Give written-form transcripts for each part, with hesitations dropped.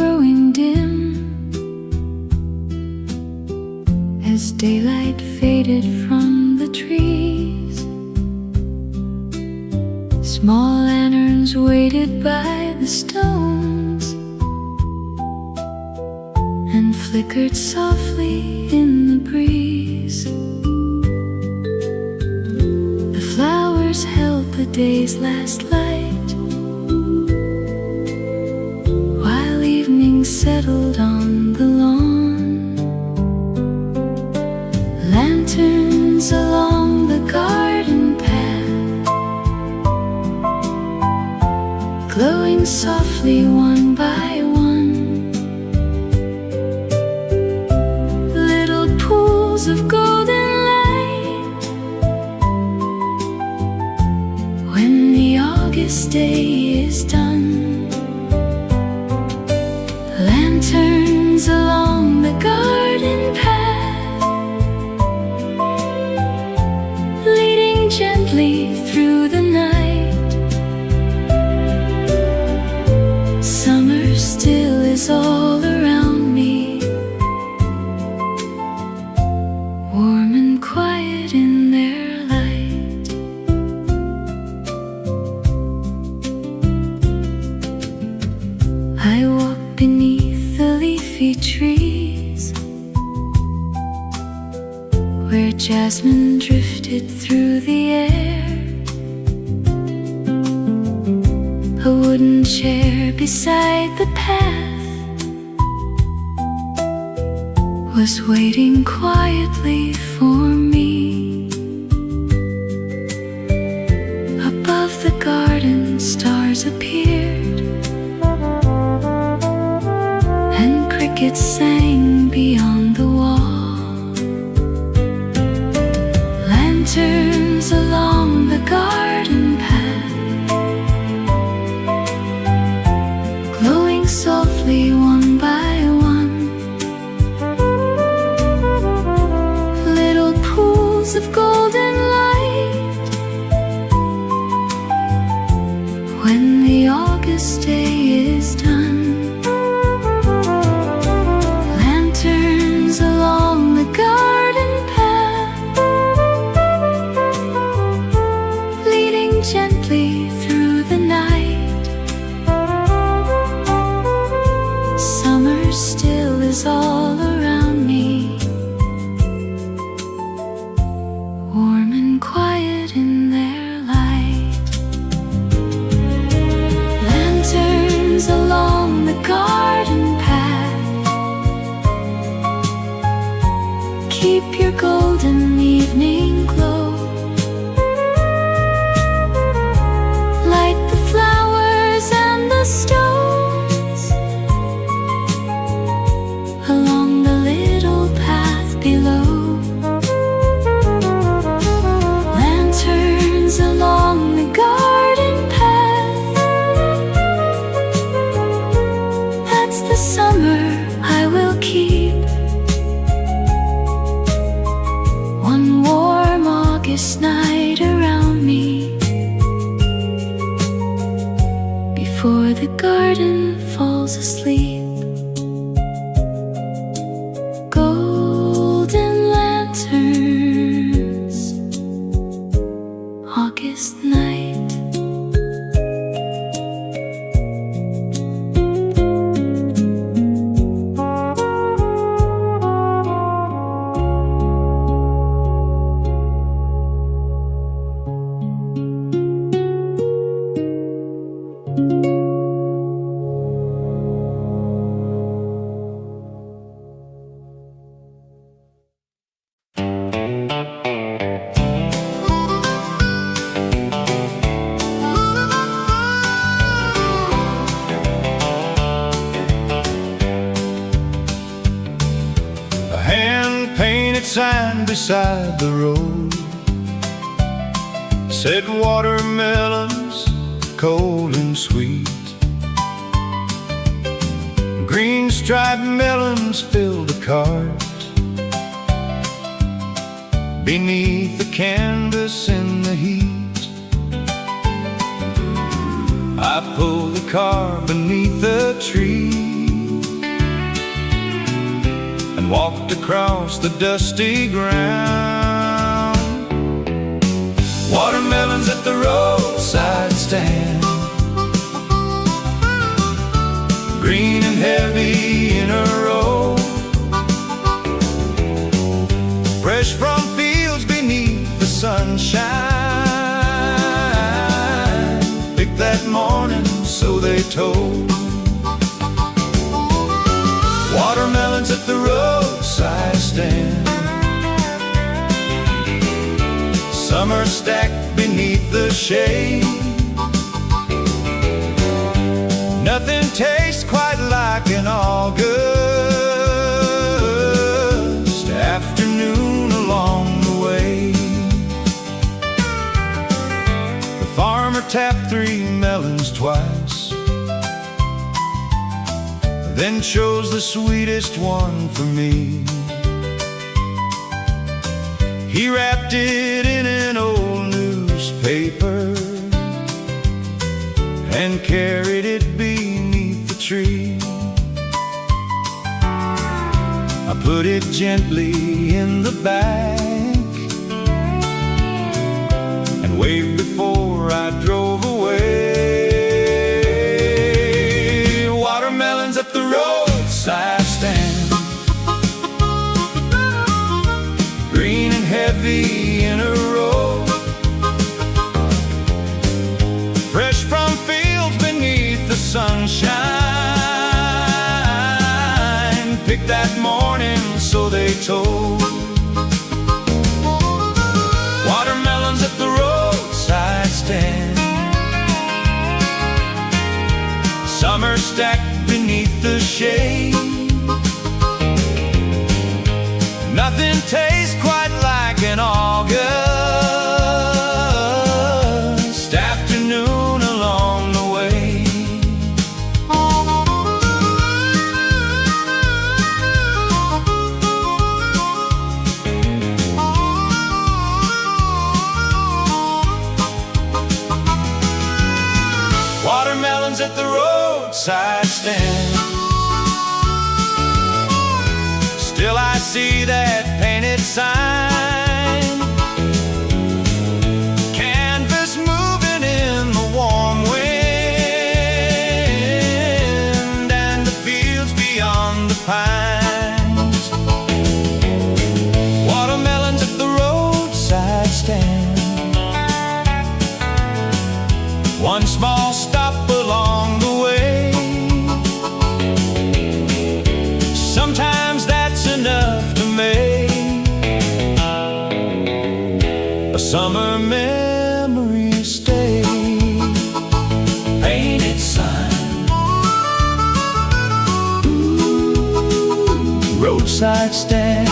growing dim as daylight faded from the trees. Small lanterns waited by the stones and flickered softly in the breeze. The flowers held the day's last light while evening settled on the lawn. Lanterns along the garden path, glowing softly one by one. Little pools of golden light when the August day is done. Lanterns along the garden path, leading gently through the night. Summer still is all around me, warm and quiet in their light. I walk beneath the leafy trees where jasmine drifted through the air. A wooden chair beside the path was waiting quietly for me. Above the garden, stars appeared and crickets sang beyond the wall. Lanterns along the garden path, glowing softly one by one. Little pools of golden light when the August day is done. Lanterns along the garden path, leading gently through the night. Summer still is all around me, warm and quiet in their light. Lanterns along the garden path, keep your golden evening glow. Light the flowers and the stones along the little path below. Lanterns along the garden path, that's the summer I will keep. One warm August night around me, before the garden falls asleep. Golden lanterns, August night. Sign beside the road said watermelons, cold and sweet. Green striped melons filled the cart beneath the canvas in the heat. I pulled the car beneath the tree walked across the dusty ground. Watermelons at the roadside stand, green and heavy in a row, fresh from fields beneath the sunshine. Picked that morning, so they told. Watermelons at the roadside stand, some are stacked beneath the shade. Nothing tastes quite like an August afternoon along the way. The farmer tapped 3 melons twice, then chose the sweetest one for me. He wrapped it in an old newspaper and carried it beneath the tree. I put it gently in the bag and waved before I drove away. Watermelons at the roadside stand, green and heavy in a row, fresh from fields beneath the sunshine. Picked that morning, so they told. Watermelons at the roadside stand, some are stacked beneath the shade. Nothing tastes quite like an August afternoon along the way. Watermelons at the roadside stand, still I see that painted sign, canvas moving in the warm wind, and the fields beyond the pines. Watermelons at the roadside stand, one small stop along the way. Sometimes that's enough to make a summer memory stay. Painted sign, roadside stand.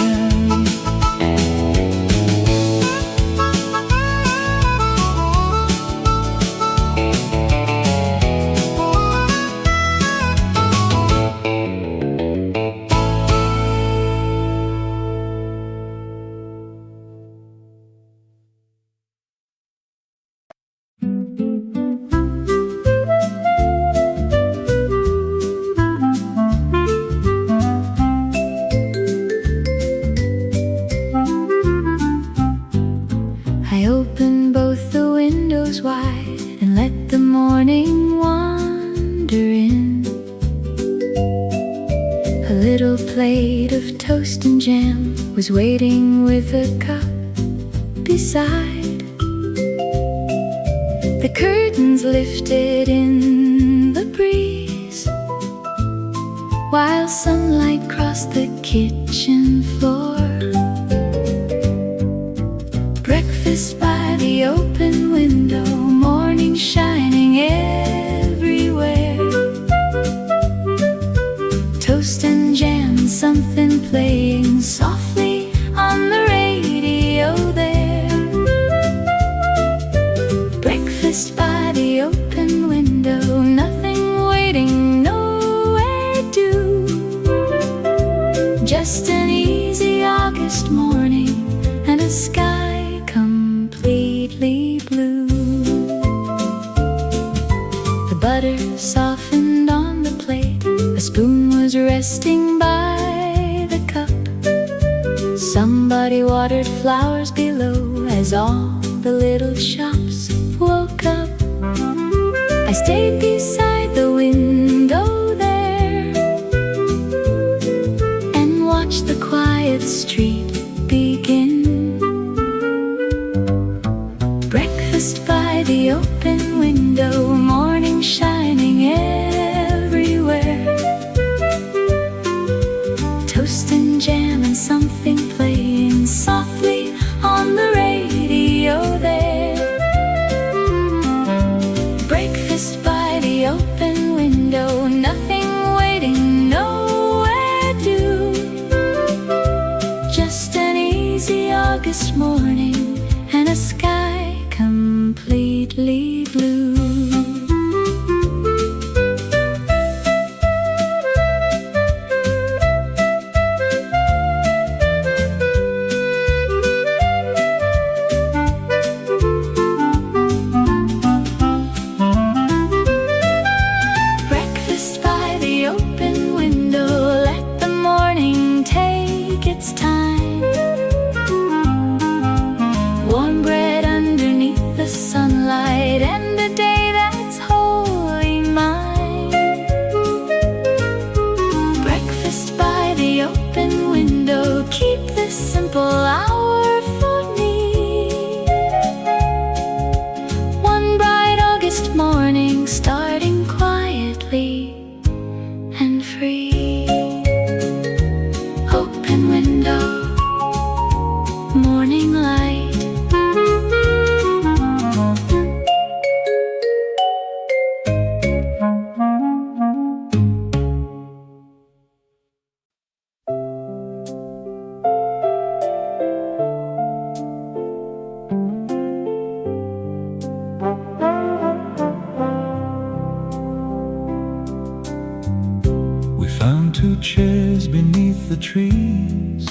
I open both the windows wide and let the morning wander in. A little plate of toast and jam was waiting with a cup beside. The curtains lifted in the breeze, while sunlight crossed the kitchen floor. Breakfast by the open window, morning shining everywhere. Toast and jam, something playing softly on the radio there. Breakfast by the open window, nothing waiting, nowhere due. Just an easy August morning and a sky completely blue. The butter softened on the plate, a spoon was resting by the cup. Somebody watered flowers below as all the little shops woke up. I stayed beside the window there and watched the quiet street begin. Breakfast by the open window, morning shining everywhere. Toast and jam and something playing softly on the radio there. Breakfast by the open window, nothing waiting, nowhere due. Just an easy August morning and a sky completely blue. Two chairs beneath the trees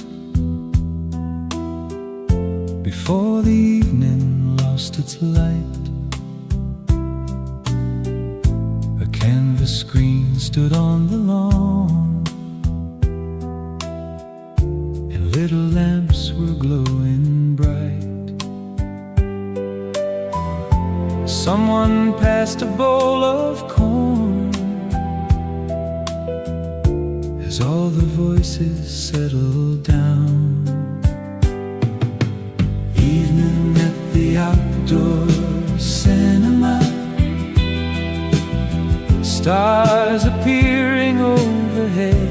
before the evening lost its light. A canvas screen stood on the lawn, and little lamps were glowing bright. Someone passed a bowl of corn as all the voices settled down. Evening at the outdoor cinema, stars appearing overhead,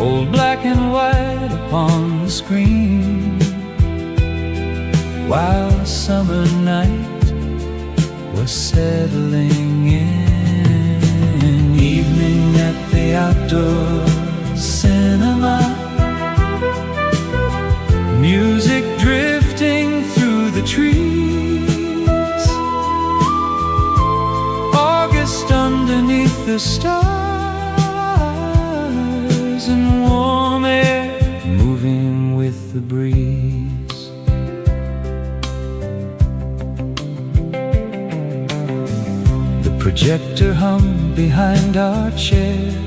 old black and white upon the screen, while summer night was settling in. Evening at the outdoor cinema, music drifting through the trees, August underneath the stars, and warm air moving with the breeze. The projector hummed behind our chairs,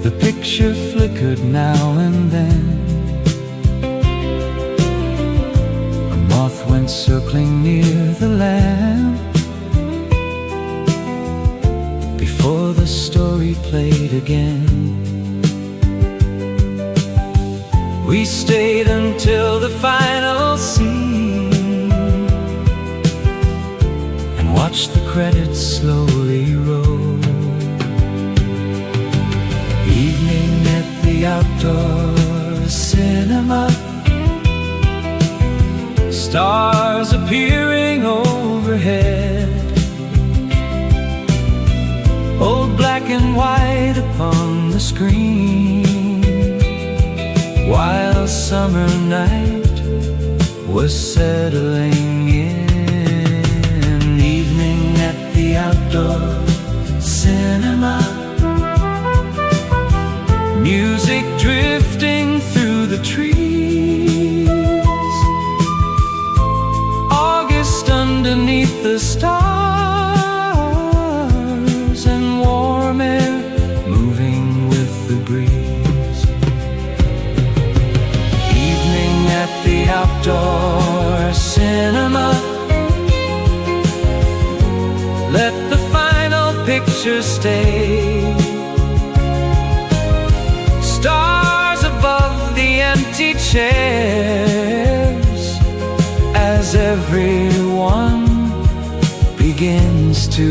the picture flickered now and then. A moth went circling near the lamp before the story played again. We stayed until the final scene and watched the credits slowly roll. Evening at the outdoor cinema, stars appearing overhead, old black and white upon the screen, while summer night was settling in. Evening at the outdoor cinema, music drifting through the trees, August underneath the stars, and warm air moving with pictures stay. Stars above the empty chairs as everyone begins to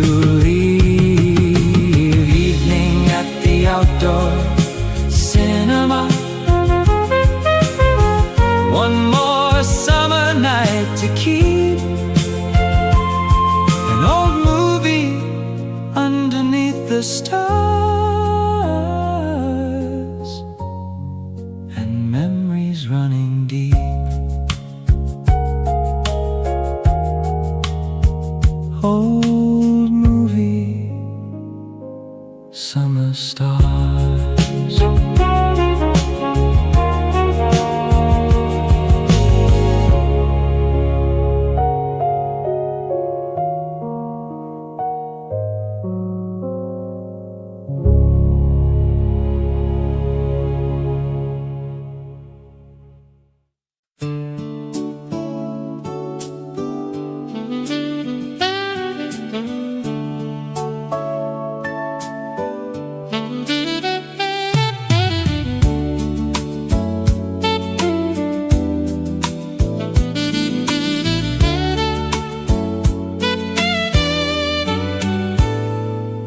leave. Evening at the outdoor cinema. One more summer night to keep. An old movie underneath the stars, and memories running deep. Old movie, summer stars.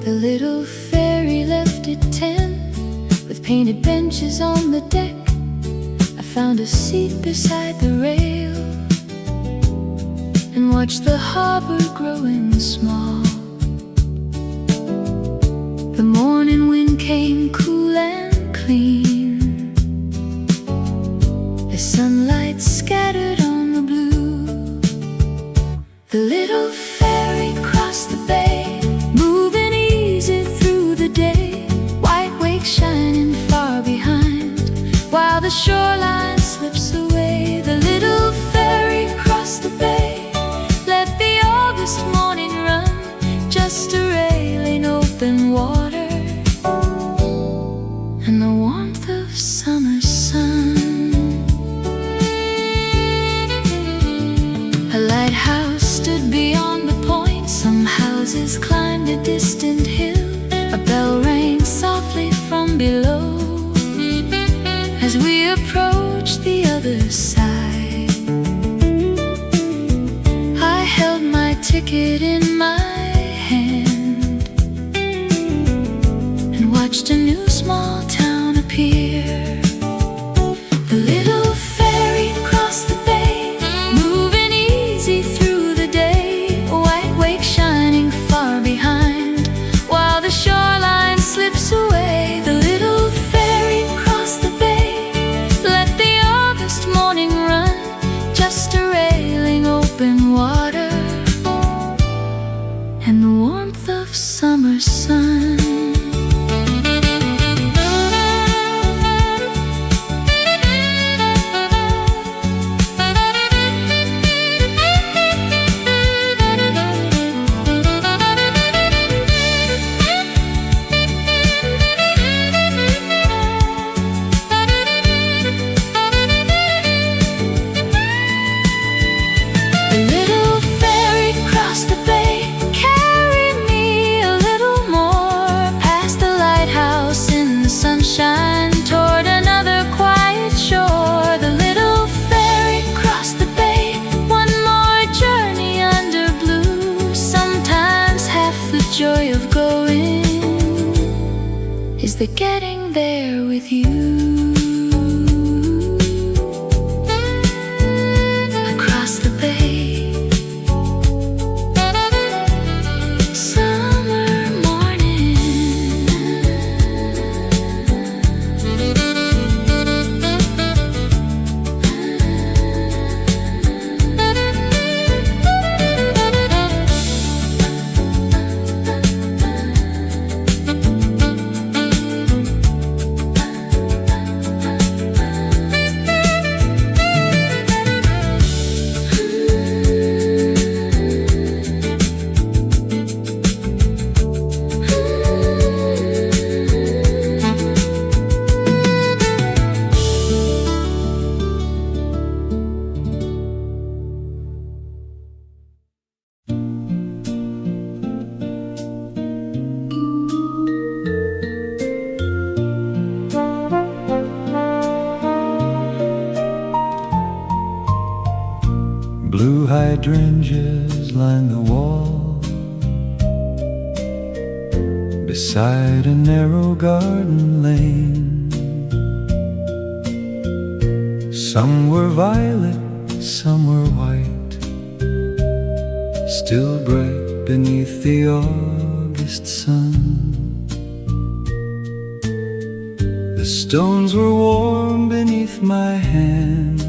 The little ferry left at 10 with painted benches on the deck. I found a seat beside the rail and watched the harbor growing small. The morning wind came cool and clean. The sunlight scattered on the blue. The little ferry crossed the bay, moving easy through the day. White wakes shining far behind, while the shoreline slips away. The little ferry crossed the bay, let the August morning run, just a railing, open water, and the warmth of summer sun. A lighthouse stood beyond the point. Some houses climbed a distant hill. A bell rang softly from below as we approached the other side. I held my ticket in my hand and watched a new small town appear. The little ferry crossed the bay, moving easy through the day. White wake shining far behind, while the shoreline slips away. The little ferry crossed the bay, let the August morning run, just a railing, open water, and the warmth of summer sun. The little ferry crossed the bay, carried me a little more past the lighthouse in the sunshine, toward another quiet shore. The little ferry crossed the bay, one more journey under blue. Sometimes half the joy of going is the getting there with you. Across the bay, summer morning. hydrangeas line the wall beside a narrow garden lane. Some were violet, some were white, still bright beneath the August sun. The stones were warm beneath my hand,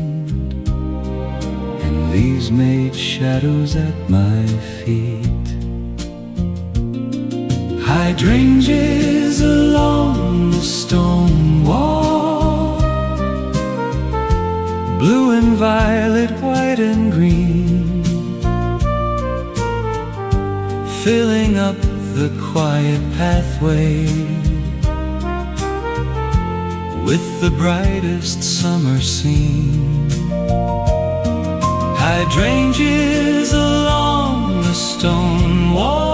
and leaves made shadows at my feet. Hydrangeas along the stone wall, blue and violet, white and green, filling up the quiet pathway with the brightest summer scene. Hydrangeas along the stone wall,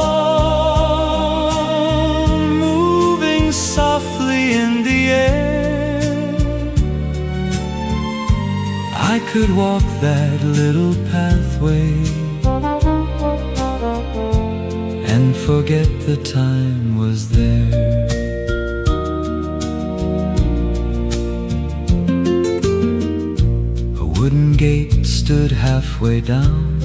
moving softly in the air. I could walk that little pathway and forget the time was there. A wooden gate stood halfway down,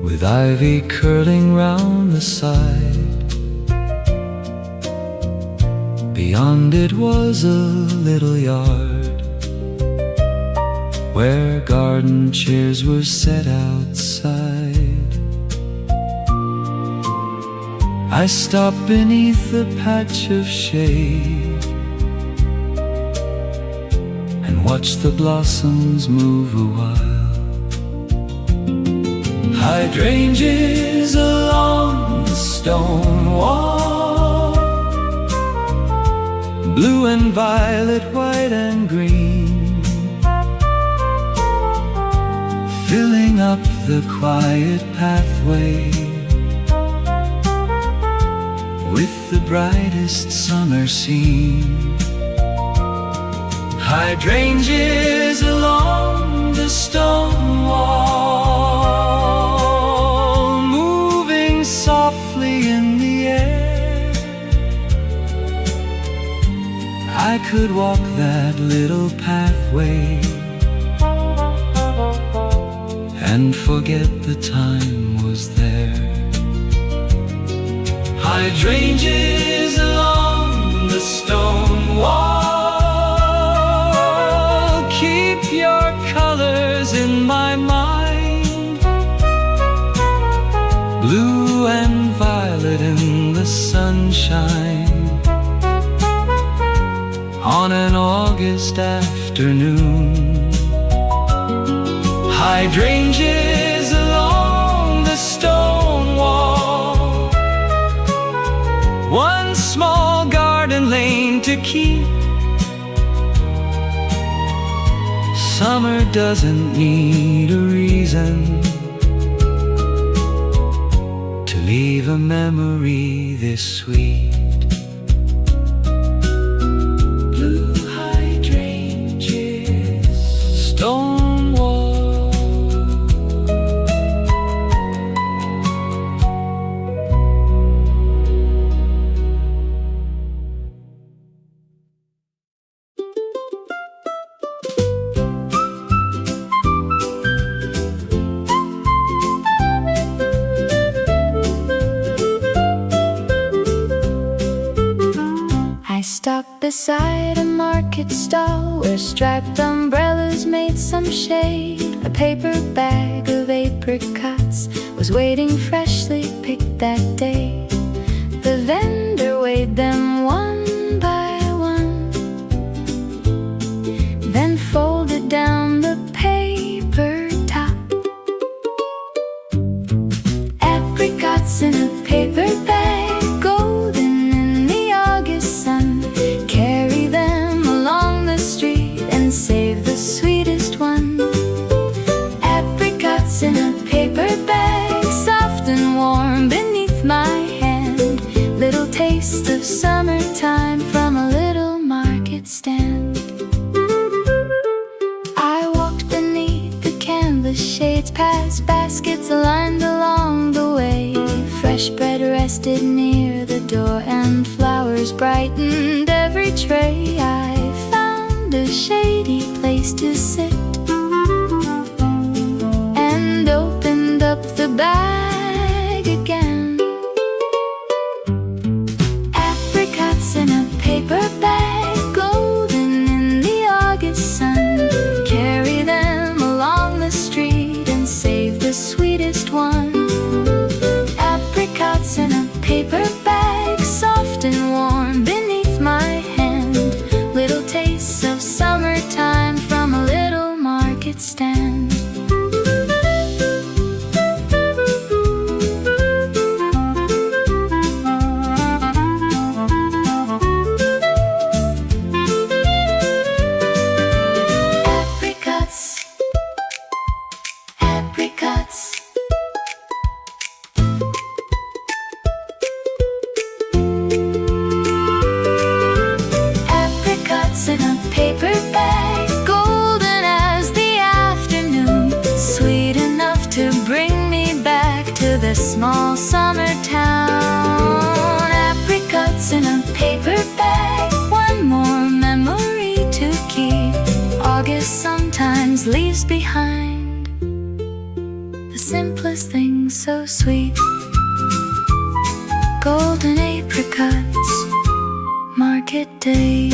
with ivy curling round the side. Beyond it was a little yard where garden chairs were set outside. I stopped beneath a patch of shade and watched the blossoms move a while. Hydrangeas along the stone wall, blue and violet, white and green, filling up the quiet pathway with the brightest summer scene. Hydrangeas along the stone wall, moving softly in the air. I could walk that little pathway and forget the time was there. Hydrangeas along the stone wall, keep your colors in my mind, blue and violet in the sunshine. On an August afternoon, hydrangeas along the stone wall, one small garden lane to keep. Summer doesn't need a reason to leave a memory this sweet. Blue hydrangeas, stone wall. Stopped beside a market stall where striped umbrellas made some shade. A paper bag of apricots was waiting freshly picked that day. The vendor weighed them one by one, then folded down the paper top. Apricots in a paper bag, golden in the August sun. Carry them along the street and save the sweetest one. Apricots in a paper bag, soft and warm beneath my hand. Little taste of summertime from a little market stand. I walked beneath the past baskets lined along the way. Fresh bread rested near the door, and flowers brightened every tray. I found a shady place to sit and opened up the bag again. Apricots in a paper bag, golden in the August sun. Carry them along the street and save the sweetest one. Apricots in a paper bag, soft and warm beneath my hand. Little tastes of summertime from a little market stand. Apricots, apricots. Apricots in a paper bag, golden as the afternoon, sweet enough to bring me back to the small summer town. Apricots in a paper bag, one more memory to keep. August sometimes leaves behind the simplest things so sweet. Golden apricots, market day.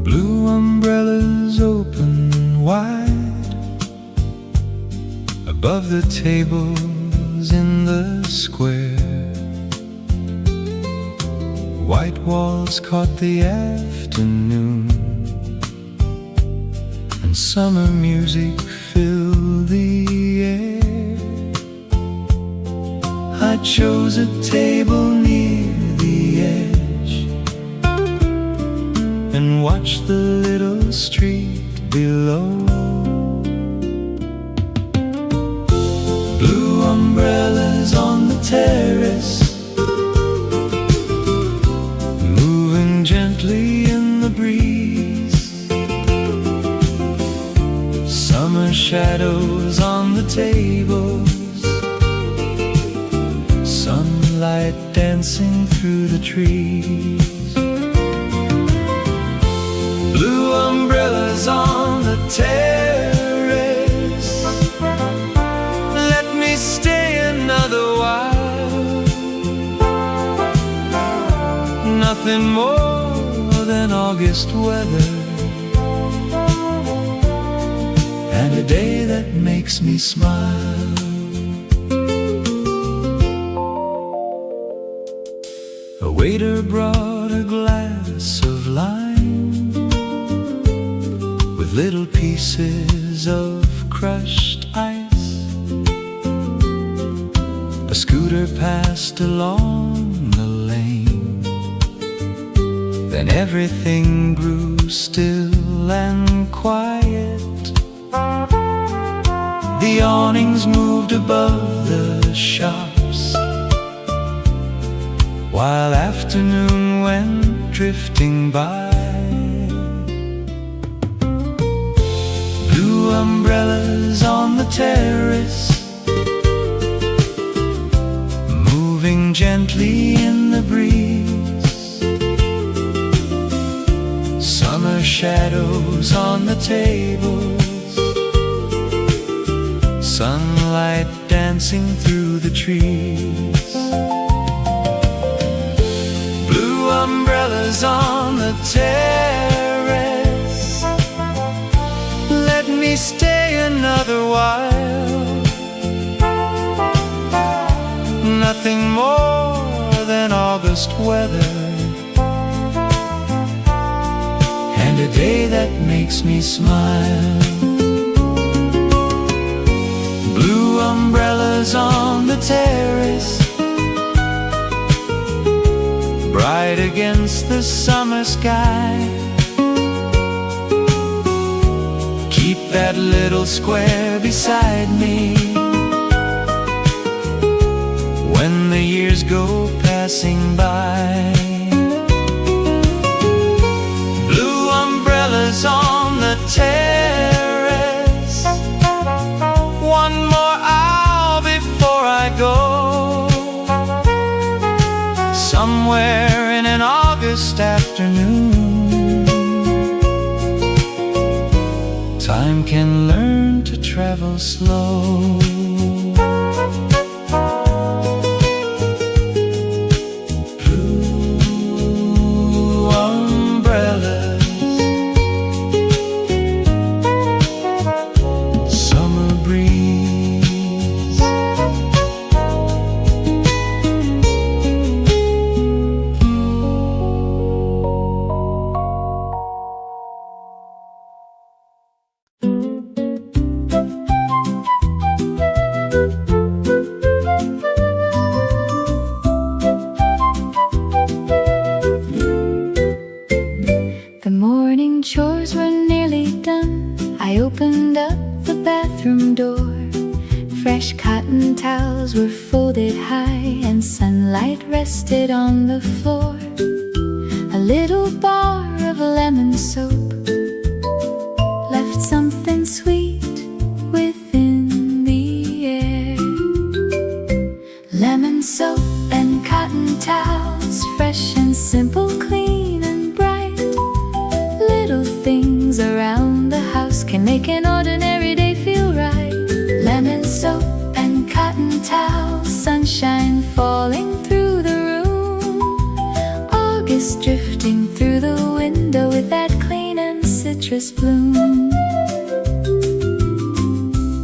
Blue umbrellas open wide above the tables in the square. White walls caught the afternoon, and summer music filled the air. I chose a table near the edge and watched the little street below. Blue umbrellas on the terrace, moving gently in the breeze. Summer shadows on the tables, sunlight dancing through the trees. Blue umbrellas on the terrace, let me stay another while. Nothing more than August weather, and a day that makes me smile. A waiter brought a glass of lime with little pieces of crushed ice. A scooter passed along the lane, then everything grew still and quiet. The awnings moved above the shops, while afternoon went drifting by. Blue umbrellas on the terrace, moving gently in the breeze. Summer shadows on the tables, sunlight dancing through the trees. Blue umbrellas on the terrace, let me stay another while. Nothing more than August weather, and a day that makes me smile. Blue umbrellas umbrellas on the terrace, bright against the summer sky. Keep that little square beside me when the years go passing by. Blue umbrellas on the terrace, one more aisle before I go. Somewhere in an August afternoon, time can learn to travel slow. Blue umbrellas, summer breeze. The morning chores were nearly done. I opened up the bathroom door. Fresh cotton towels were folded high, and sunlight rested on the floor. A little bar of lemon soap left something sweet within the air. Lemon soap and cotton towels, fresh and simple, clean and bright. Little things around the house can make an ordinary day feel right. Lemon soap and cotton towels, sunshine falling through the room. August drifting through the window with that clean and citrus bloom.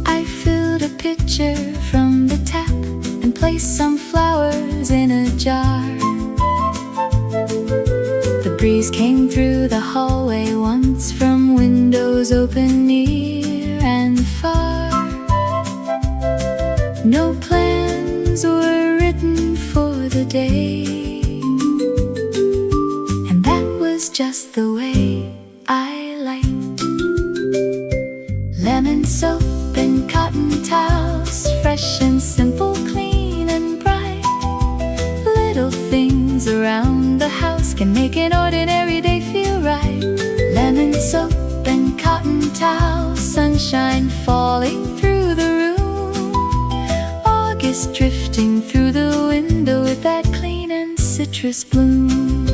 I filled a pitcher from the tap and placed some flowers in a jar. The breeze came through the hallway once from windows open near and far. No plans were written for the day, and that was just the way I liked. Lemon soap and cotton towels, fresh and simple, clean and bright. Little things around the house can make an ordinary day feel right. Lemon soap and cotton towels, sunshine falling through the room. August drifting through the window with that clean and citrus bloom.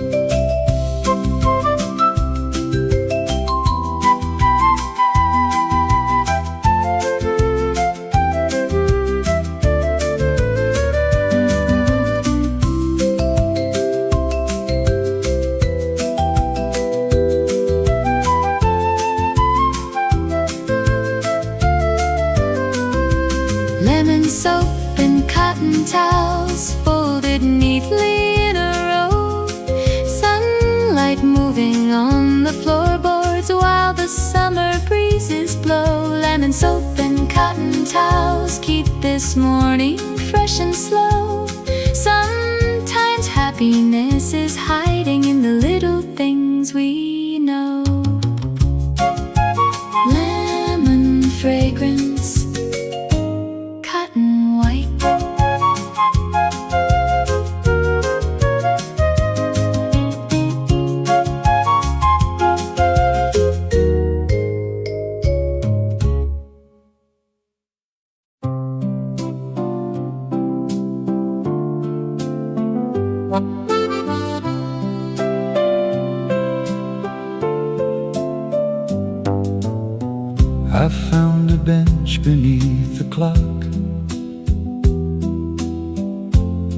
Lemon soap and cotton towels folded neatly in a row. Sunlight moving on the floorboards while the summer breezes blow. Lemon soap and cotton towels keep this morning fresh and slow. Sometimes happiness is hiding in the little things we know. Lemon fragrance, cotton white. I found a bench beneath the clock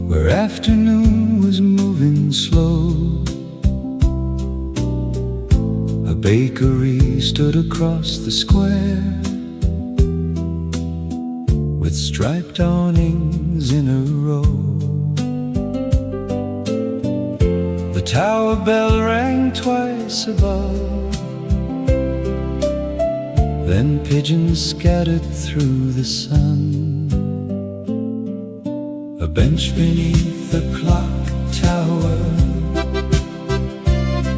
where afternoon was moving slow. A bakery stood across the square with striped awnings in a row. The tower bell rang twice above, then pigeons scattered through the sun. a bench beneath the clock tower,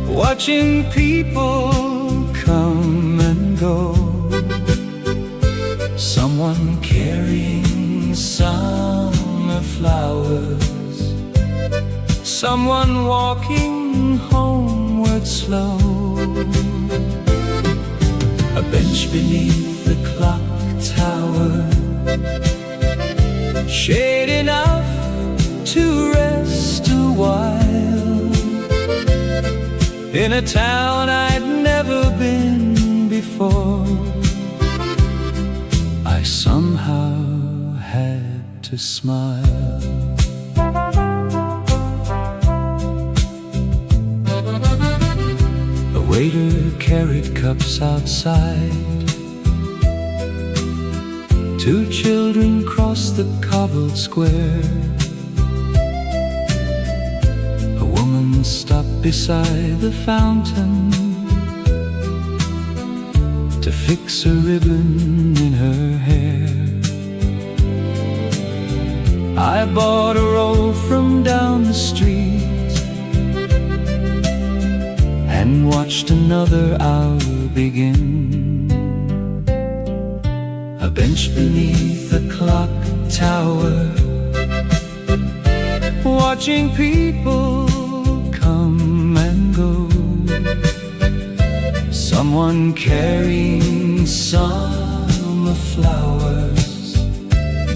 watching people come and go. Someone carrying summer flowers, someone walking homeward slow. A bench beneath the clock tower, shade enough to rest a while, in a town I'd never been before. I somehow had to smile. The waiter carried cups outside. Two children crossed the cobbled square. A woman stopped beside the fountain to fix a ribbon in her hair. I bought a roll from down the street and watched another hour begin. A bench beneath the clock tower, watching people come and go. Someone carrying summer flowers,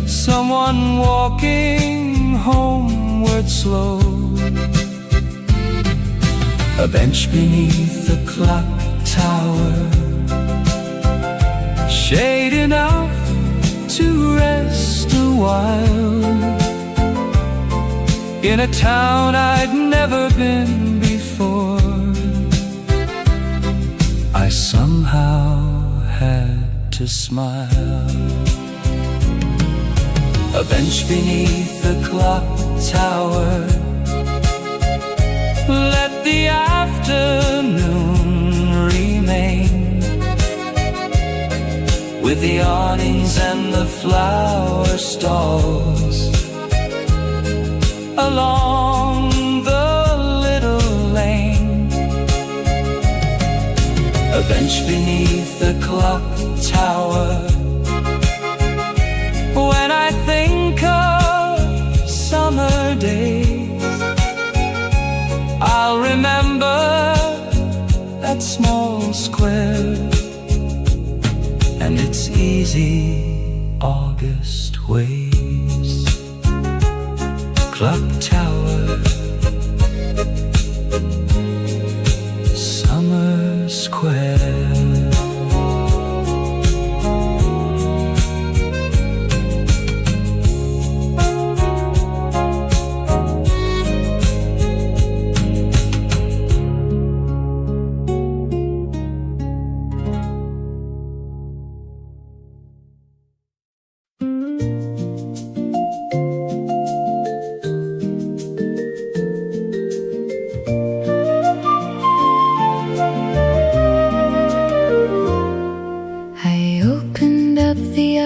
someone walking homeward slow. A bench beneath the clock tower, shade enough to rest a while, in a town I'd never been before. I somehow had to smile. A bench beneath the clock tower, let the afternoon remain, with the awnings and the flower stalls along the little lane. A bench beneath the clock tower, when I think of summer days, I'll remember that small square and its easy August ways. Clock tower, summer square.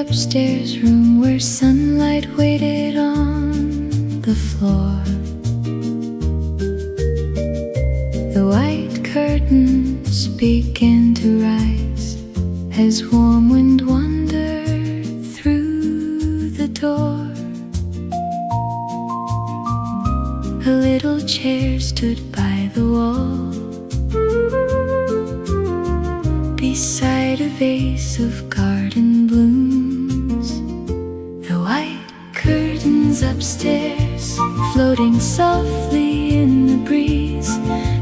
Upstairs room where sunlight waited on the floor. The white curtains began to rise as warm wind wandered through the door. A little chair stood by the wall, beside a vase of garden blooms. Upstairs, floating softly in the breeze,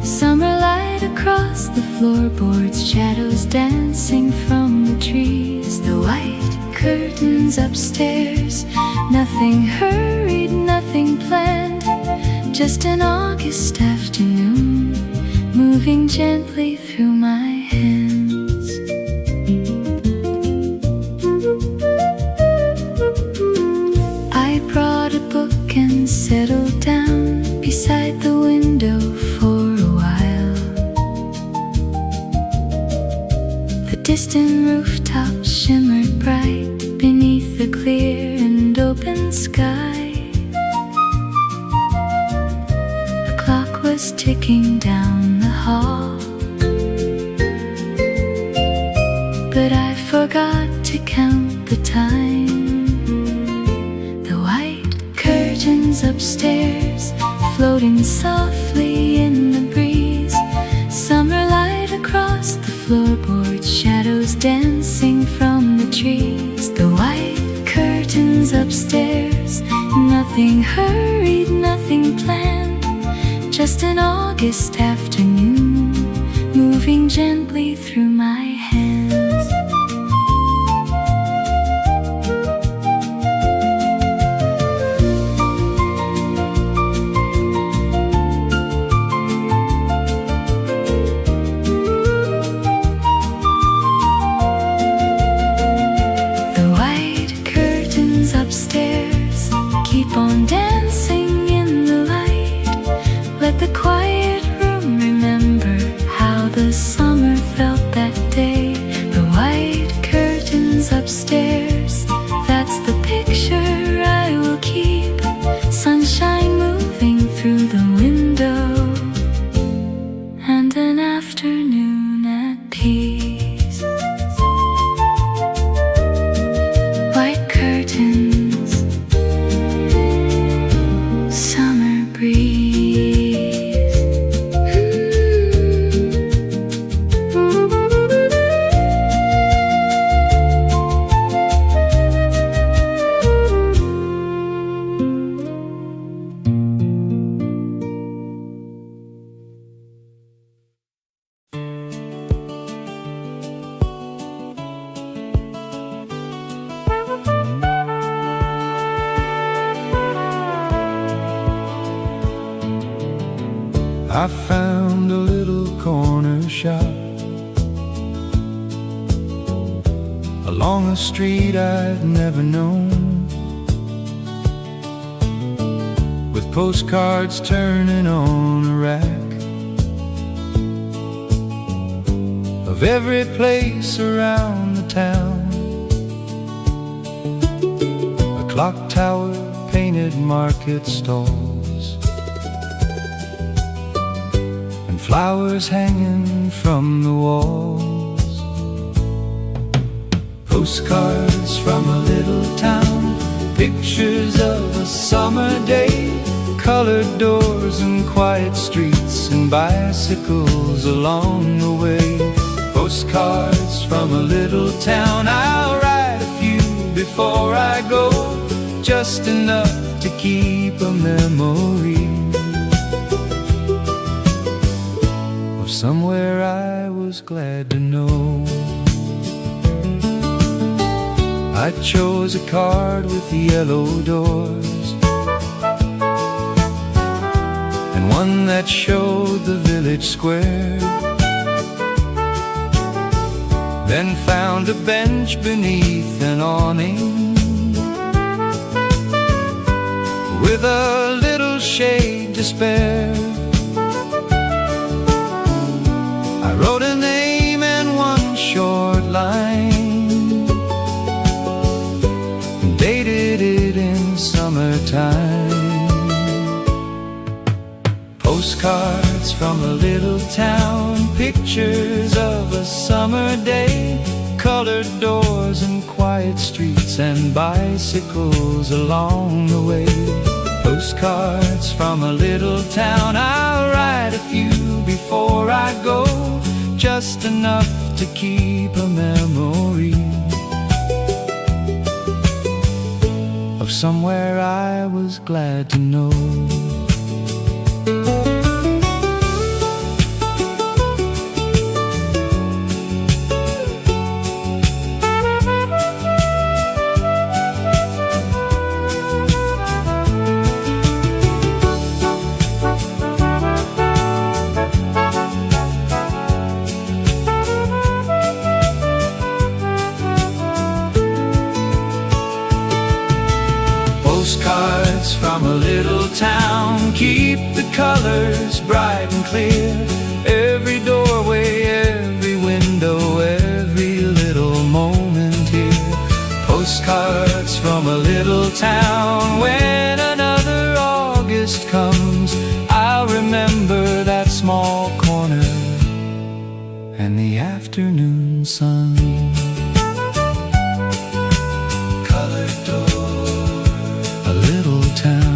summer light across the floorboards, shadows dancing from the trees. The white curtains upstairs, nothing hurried, nothing planned, just an August afternoon, moving gently through my hands. And settled down beside the window for a while. The distant rooftops shimmered bright beneath the clear and open sky. was ticking down the hall, but I forgot to count the time. The white curtains upstairs floating softly in the breeze, summer light across the floorboards, shadows dancing from the trees. The white curtains upstairs, nothing hurried, nothing planned, just an August afternoon moving gently through my hands. The white curtains upstairs keep on dancing in the light. Let the quiet room remember how the summer felt that day. The white curtains upstairs, that's the picture I will keep. Sunshine moving through the window, and an afternoon at peace. White curtains, summer breeze. I found a little corner shop along a street I'd never known, with postcards turning on a rack of every place around the town. A clock tower, painted market stalls, and flowers hanging from the walls. Postcards from a little town, pictures of a summer day, colored doors and quiet streets and bicycles along the way. Postcards from a little town, I'll write a few before I go, just enough to keep a memory of somewhere I was glad to know. I chose a card with yellow doors, and one that showed the village square. Then found a bench beneath an awning with a little shade to spare. I wrote a name and one short line, dated it in summertime. Postcards from a little town, pictures of a summer day, colored doors and quiet streets and bicycles along the way. Postcards from a little town, I'll write a few before I go, just enough to keep a memory of somewhere I was glad to know. Postcards from a little town, keep the colors bright and clear. Every doorway, every window, every little moment here. Postcards from a little town, when another August comes, I'll remember afternoon sun. Colored door, a little town.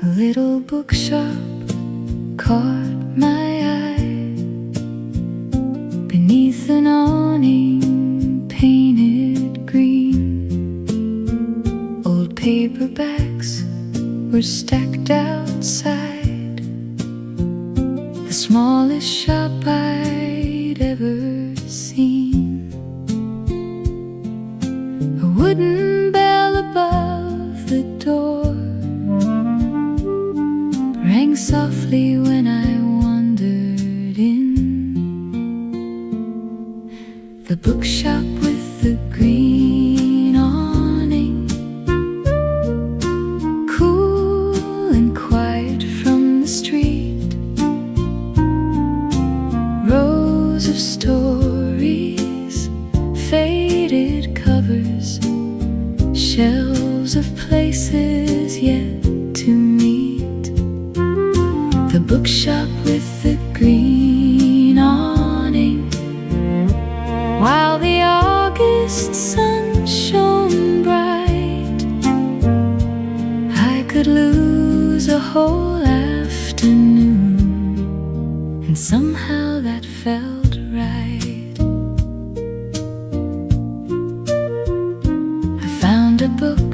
A little bookshop caught my eye beneath an awning painted green. Old paperbacks were stacked outside, the smallest shop I'd ever seen. A wooden bell above the door rang softly when I wandered in. The bookshop with the green awning, cool and quiet from the street. Rows of stories, faded covers, shelves of places yet to meet. The bookshop with the green awning, while the August sun shone bright, I could lose a whole afternoon, and somehow that felt right. I found a book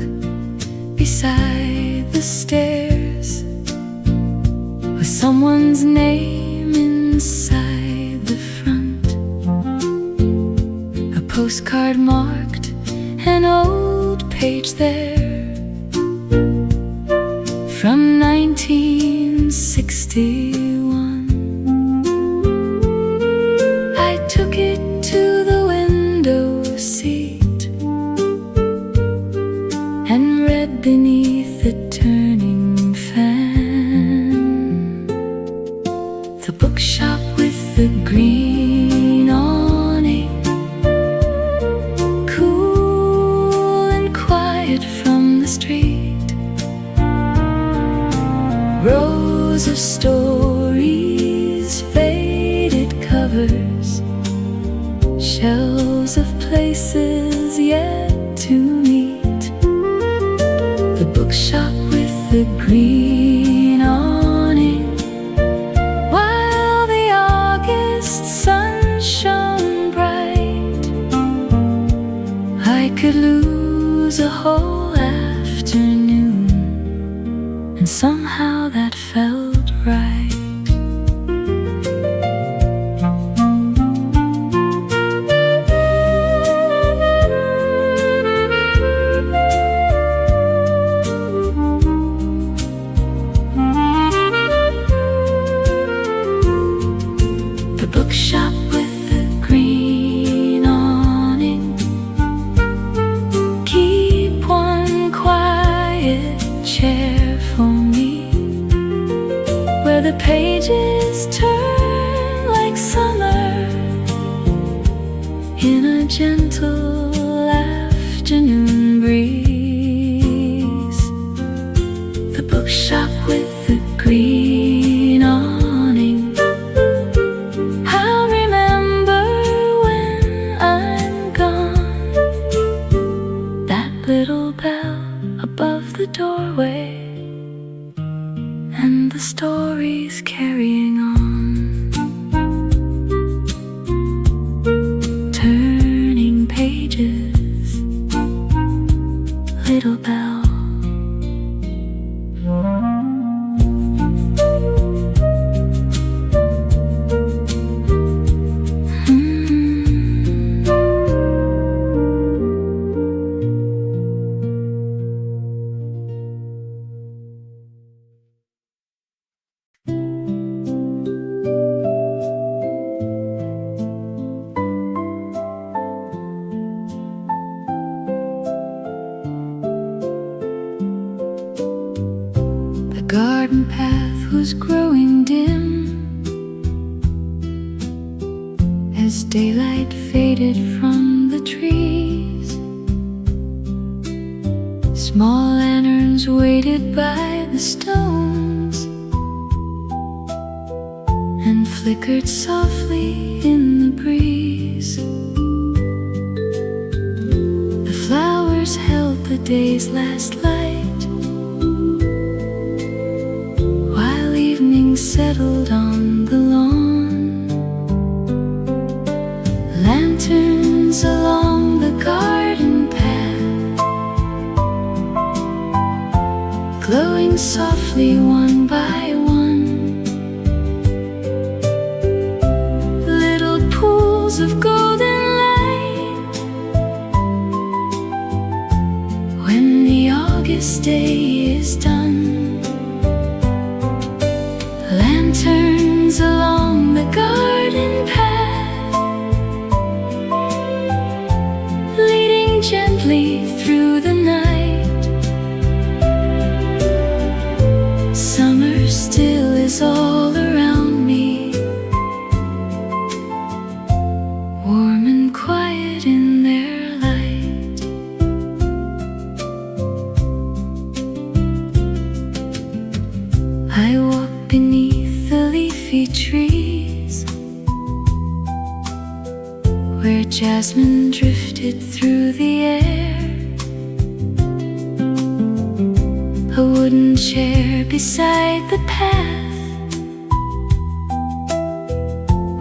beside the stairs with someone's name inside the front. A postcard marked an old page there from 1961. I took it to the window seat and read beneath the turning fan. The bookshop with the green awning, cool and quiet from the street. Rows of stories, faded covers, shelves of places yet to meet. The bookshop with the green awning, while the August sun shone bright, I could lose a whole afternoon, and somehow that felt right. The bookshop with the green awning, keep one quiet chair for me, where the pages turn like summer in a gentle afternoon breeze. The bookshop with the green awning, I'll remember as daylight faded from the trees. Small lanterns waited by the stones and flickered softly in the breeze. The flowers held the day's last light, while evening settled on the lawn. Lanterns along the garden path, glowing softly one by one. Little pools of golden light when the August day is done. Lanterns along the garden path, leading gently through the night. Summer still is all around me, warm and quiet in their light. I walk beneath the leafy trees, where jasmine drifted through the air. A wooden chair beside the path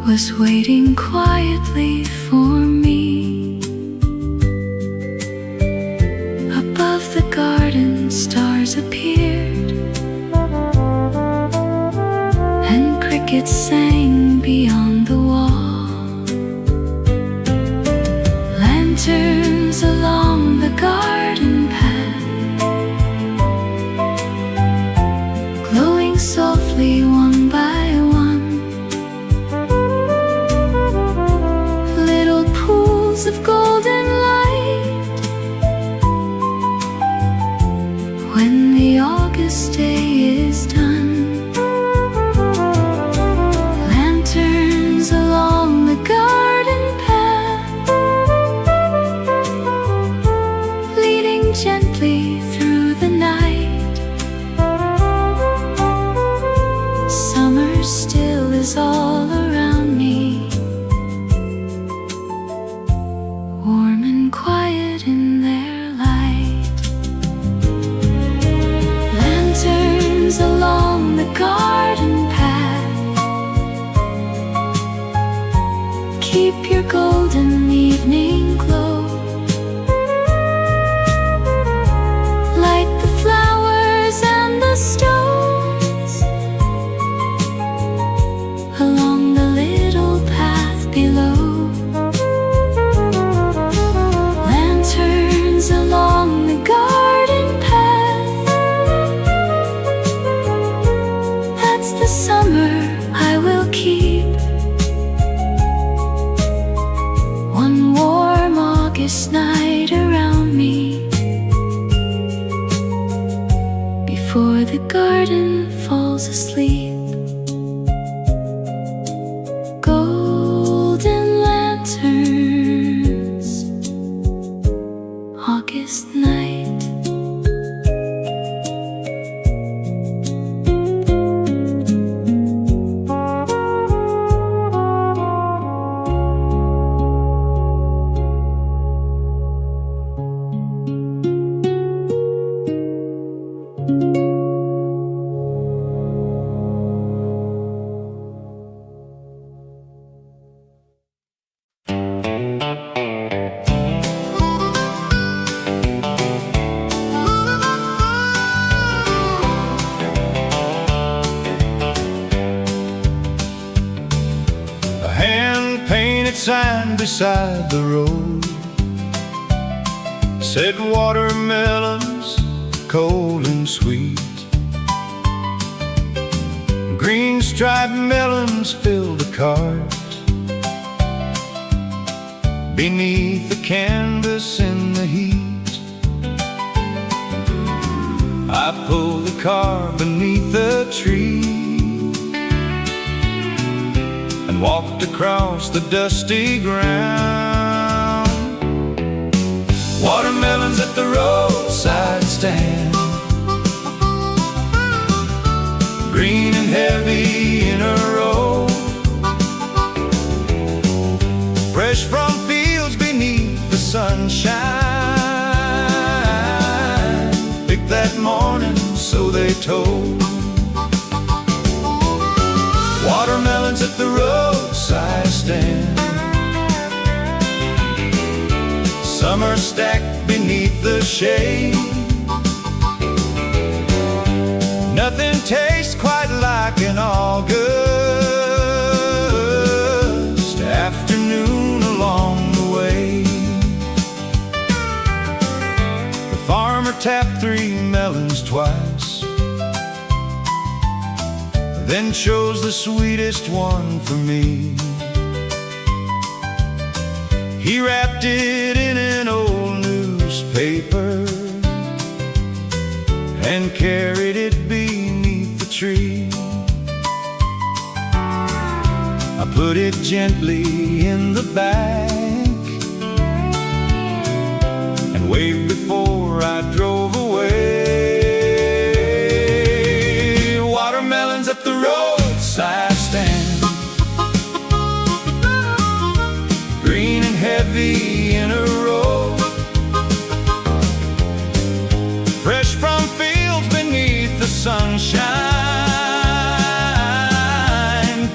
was waiting quietly for me. Above the garden stars appeared, and crickets sang beyond the wall. Lanterns along the garden path, glowing softly one by one. Little pools of golden light when the August day is done. Lanterns along the garden path, leading gently through the night. Summer still is all around me, warm and quiet in their light. Lanterns along the garden path, keep your golden evening glow. Light the flowers and the stones along the little path below. Lanterns along the garden path, that's the summer I will keep. One warm August night around me, before the garden falls asleep. Golden lanterns, August night. A hand-painted sign beside the road said watermelons, cold and sweet. Green striped melons filled the cart. Beneath the canvas in the heat, I pulled the car beneath the tree, and and walked across the dusty ground. Watermelons at the roadside stand, green and heavy in a row, fresh from fields beneath the sunshine. Picked that morning, so they told. Watermelons at the roadside stand, summer stacked beneath the shade. Nothing tastes quite like an August afternoon along the way. The farmer tapped 3 melons twice, then chose the sweetest one for me. He wrapped it in an old newspaper and carried it beneath the tree. I put it gently in the bag and waved before I drove away. Watermelons at the roadside stand, green and heavy in a row, fresh from fields beneath the sunshine.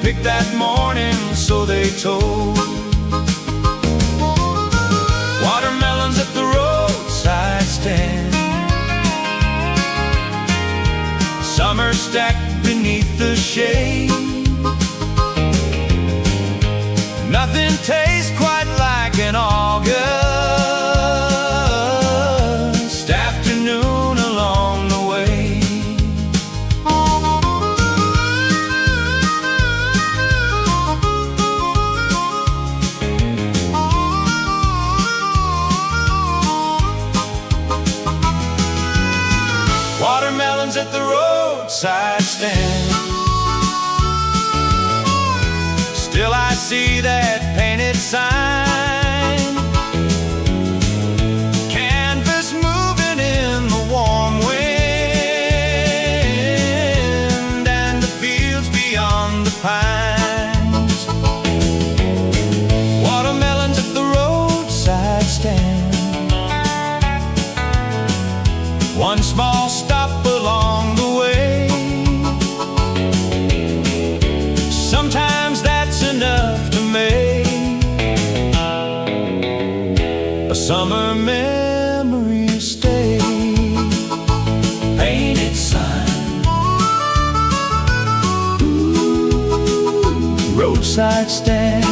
Picked that morning, so they told. Watermelons at the roadside stand, summer stacked beneath the shade. Nothing tastes quite like an August afternoon along the way. Watermelons at the roadside stand, still I see that painted sign, canvas moving in the warm wind, and the fields beyond the pines. Watermelons at the roadside stand, one small stop along the way. Sometimes that's enough to make a summer memory stay. Painted sign, roadside stand.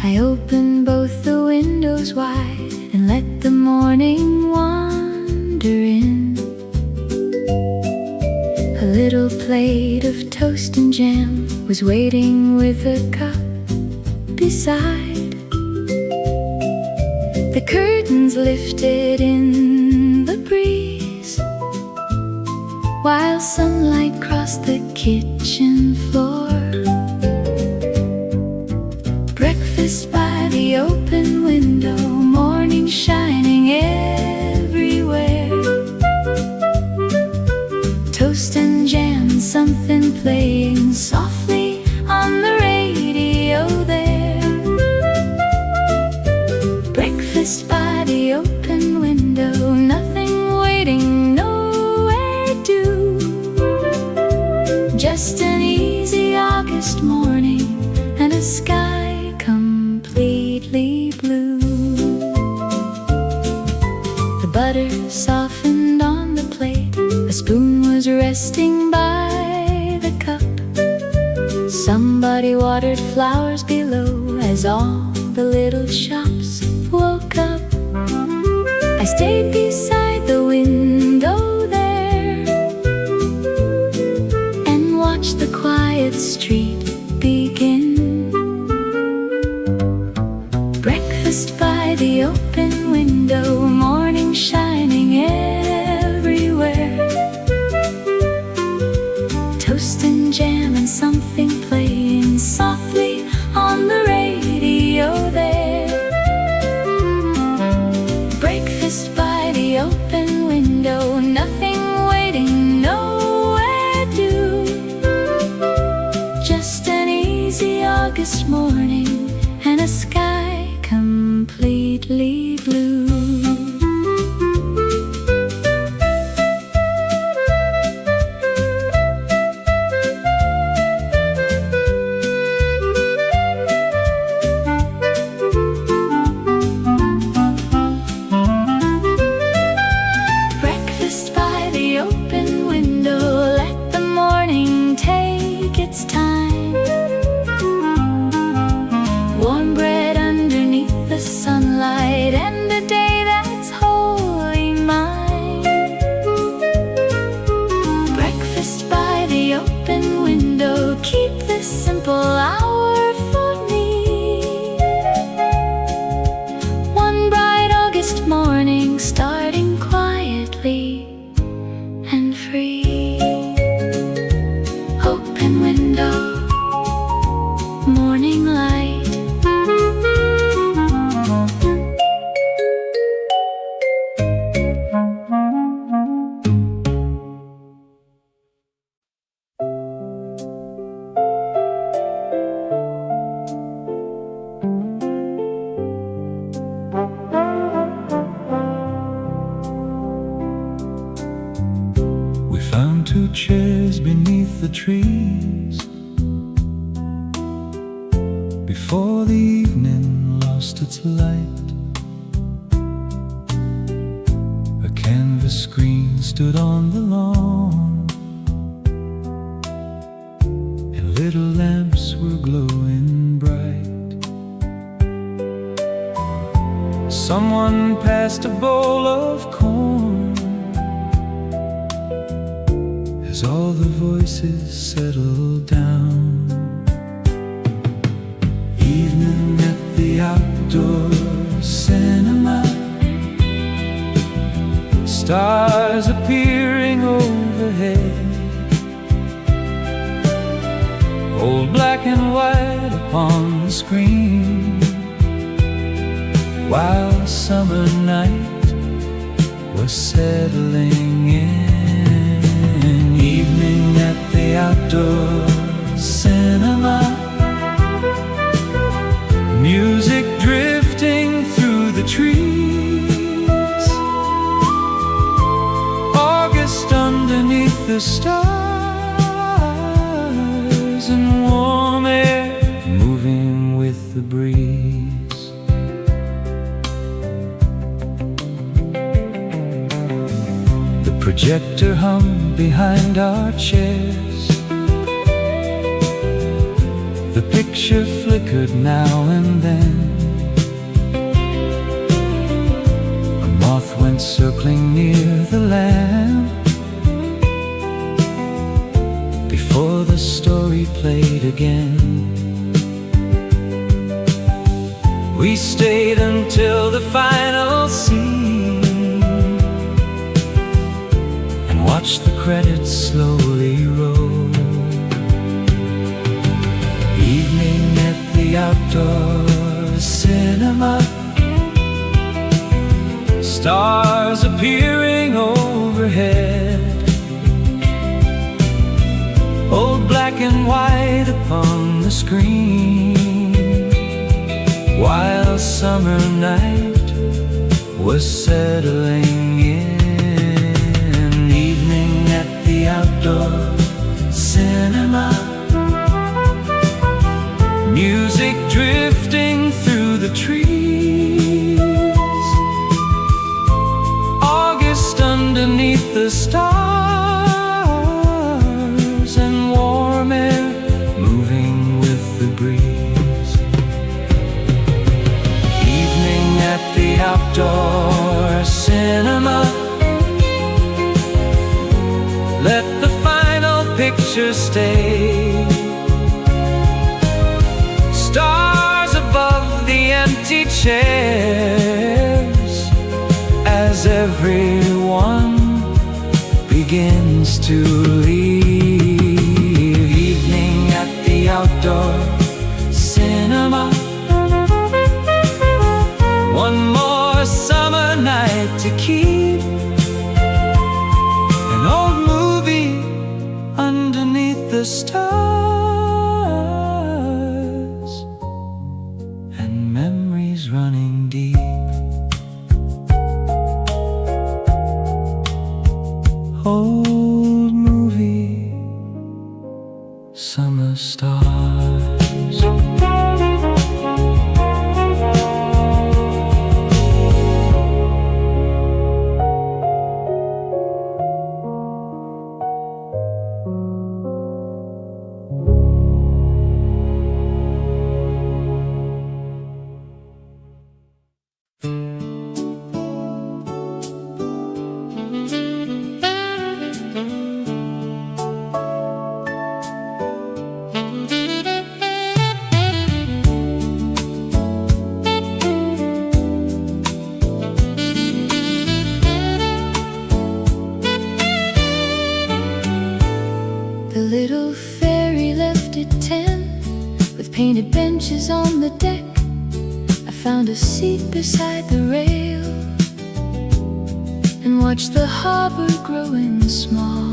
I open both the windows wide and let the morning wander in. A little plate of toast and jam was waiting with a cup beside. The curtains lifted in the breeze, while sunlight crossed the kitchen floor. Breakfast by the open window, morning shining everywhere. Toast and jam, something playing softly on the radio there. Breakfast by the open window, nothing waiting, nowhere due. Just an easy August morning and a sky completely blue. The butter softened on the plate, a spoon was resting by the cup. Somebody watered flowers below as all the little shops woke up. I stayed beside the window there and watched the quiet street begin. Breakfast by the open window, morning shining everywhere. Toast and jam and something playing softly on the radio there. Breakfast by the open window, nothing waiting, nowhere due. Just an easy August morning and a sky completely blue. Breakfast by the open window, let the morning take its time. Warm bread underneath the sunlight and a day that's wholly mine. Breakfast by the open window, keep this simple hour for me. One bright August morning, starting quietly and free. Open window, morning light. We found two chairs beneath the trees before the evening lost its light. A canvas screen stood on the lawn, and little lamps were glowing bright. Someone passed a bowl of corn as all the voices settled down. Evening at the outdoor cinema, stars appearing overhead. Old black and white upon the screen, while summer night was settling in. Evening at the outdoor cinema, music drifting through the trees. August underneath the stars, and warm air moving with the breeze. The projector hummed behind our chairs. The picture flickered now and then. A moth went circling near the lamp before the story played again. We stayed until the final scene and watched the credits slowly roll. Evening at the outdoor cinema, stars appearing overhead. Old black and white upon the screen, while summer night was settling in. Evening at the outdoor cinema, music drifting through the trees. August underneath the stars, and warm air moving pictures stay. Stars above the empty chairs as everyone begins to leave. Evening at the outdoor cinema. One more summer night to keep. An old movie underneath the stars, and memories running deep. Old movie, summer stars. The little ferry left at 10 with painted benches on the deck. I found a seat beside the rail and watched the harbor growing small.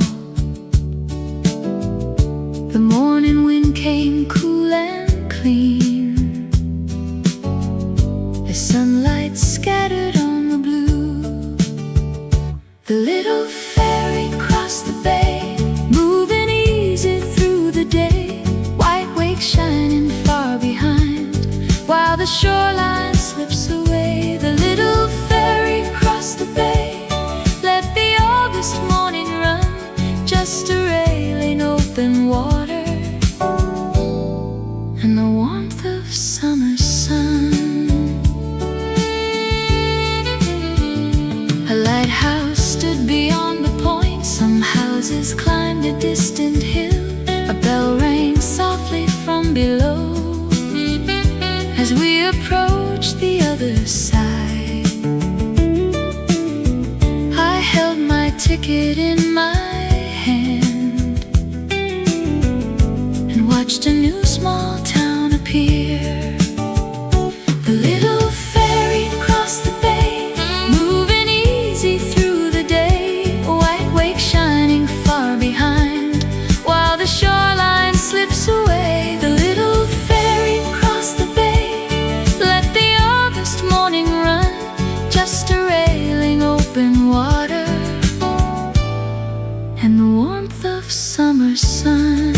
The morning wind came cool and clean. The sunlight scattered on the blue. The little ferry crossed the bay, moving easy through the day. White wakes shining far behind, while the shoreline slips away. The little ferry crossed the bay, let the August morning run, just a railing open water and the warmth of summer sun. A lighthouse stood beyond the point. Some houses climbed a distant hill. A bell rang softly from below as we approached the other side. I held my ticket in my hand and watched a new small town appear. The little ferry crossed the bay, moving easy through the day. White wake shining far behind, while the shoreline slips away. The little ferry crossed the bay, let the August morning run, just a railing open water and the warmth of summer sun.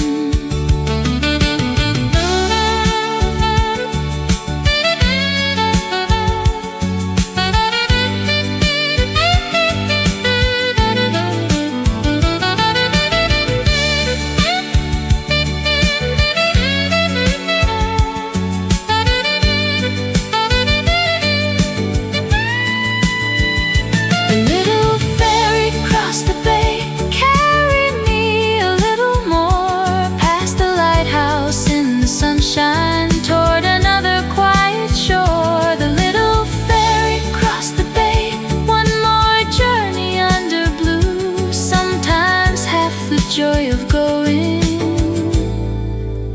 The little ferry crossed the bay, carried me a little more past the lighthouse in the sunshine, toward another quiet shore. The little ferry crossed the bay, one more journey under blue. Sometimes half the joy of going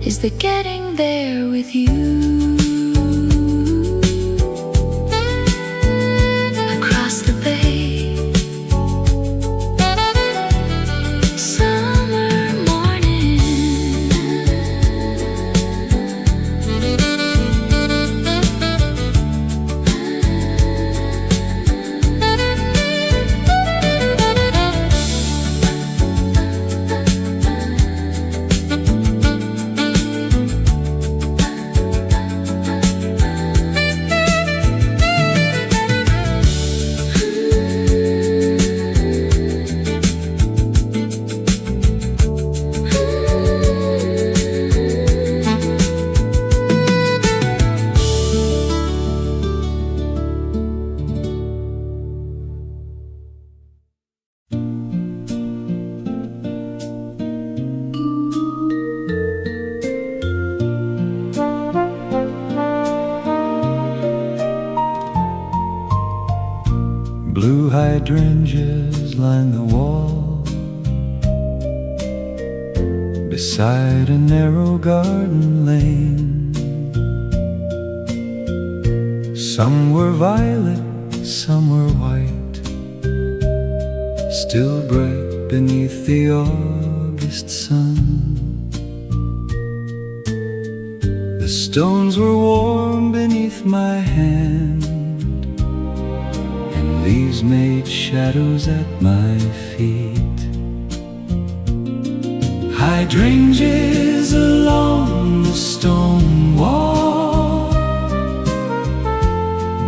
is the getting there with you. Across the bay, summer morning. hydrangeas line the wall beside a narrow garden lane. Some were violet, some were white, still bright beneath the August sun. The stones were warm beneath my hand, and leaves made shadows at my feet. Hydrangeas along the stone wall,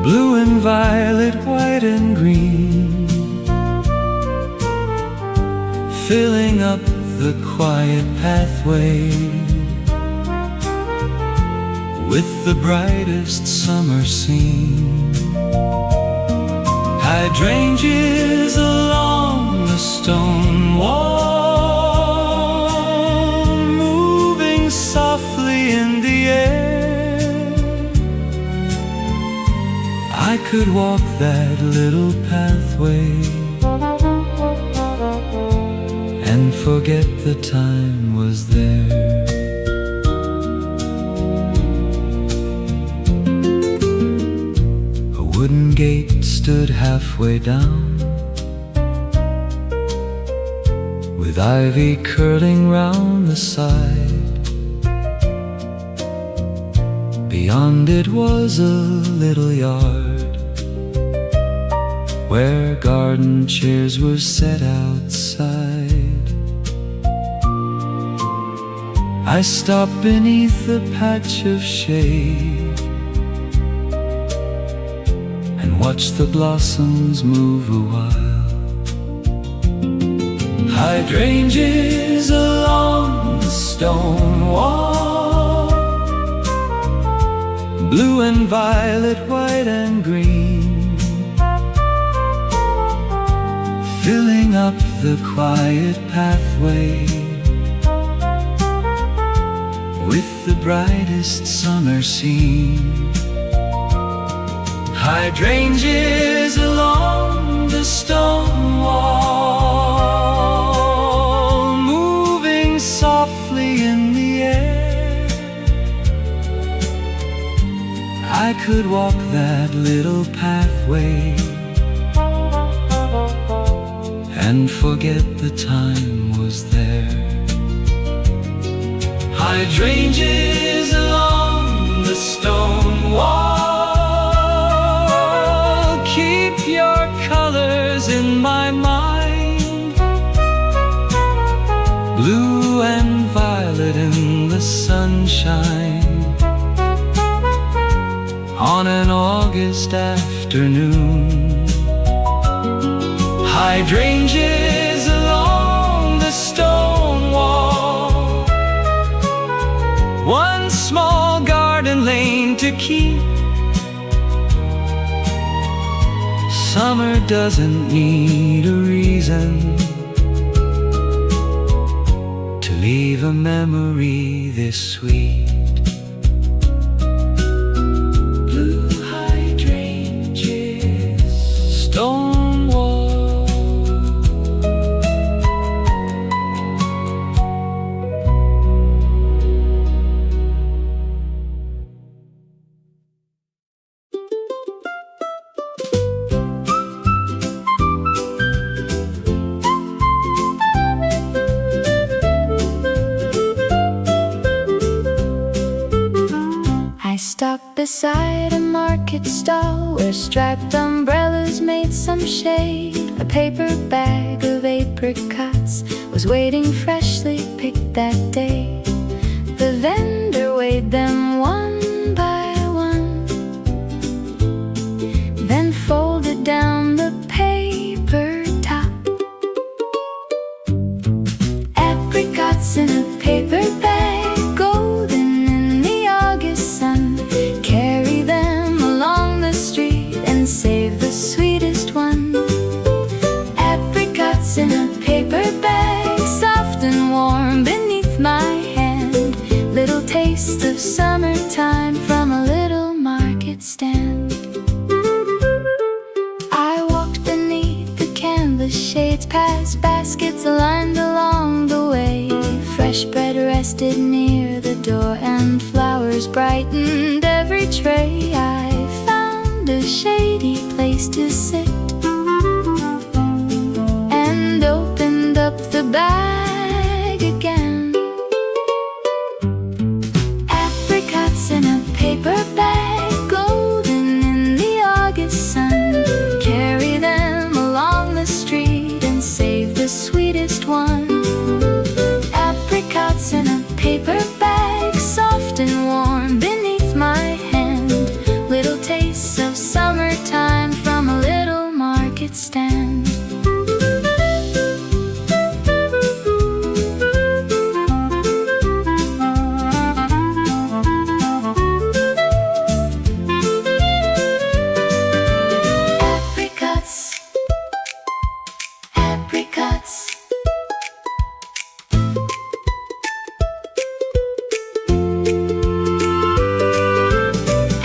blue and violet, white and green, filling up the quiet pathway with the brightest summer scene. Hydrangeas along the stone wall, moving softly in the air. I could walk that little pathway and forget the time was there. A wooden gate stood halfway down, with ivy curling round the side. Beyond it was a little yard where garden chairs were set outside. I stopped beneath a patch of shade and watched the blossoms move a while. Hydrangeas along the stone wall, blue and violet, white and green, filling up the quiet pathway with the brightest summer scene. Hydrangeas along the stone wall, moving softly in the air. I could walk that little pathway and forget the time was there. Hydrangeas along the stone wall, keep your colors in my mind, blue and violet in the sunshine, on an August afternoon. Hydrangeas along the stone wall, one small garden lane to keep. Summer doesn't need a reason to leave a memory this sweet. Blue hydrangeas, stone wall. Stopped beside a market stall where striped umbrellas made some shade. A paper bag of apricots was waiting freshly picked that day. The vendor weighed them one by one, then folded down the paper top. Apricots in a paper bag, golden in the August sun. Carry them along the street and save the sweetest one. Apricots in a paper bag, soft and warm beneath my hand. Little taste of summertime from a little market stand. I walked beneath the baskets lined along the way. Fresh bread rested near the door, and flowers brightened every tray. I found a shady place to sit and opened up the bag again. Apricots in a paper bag, golden in the August sun. Carry them along the street and save the sweetest one. Apricots in a paper bag, soft and warm beneath my hand. Little tastes of summertime from a little market stand. Apricots, apricots.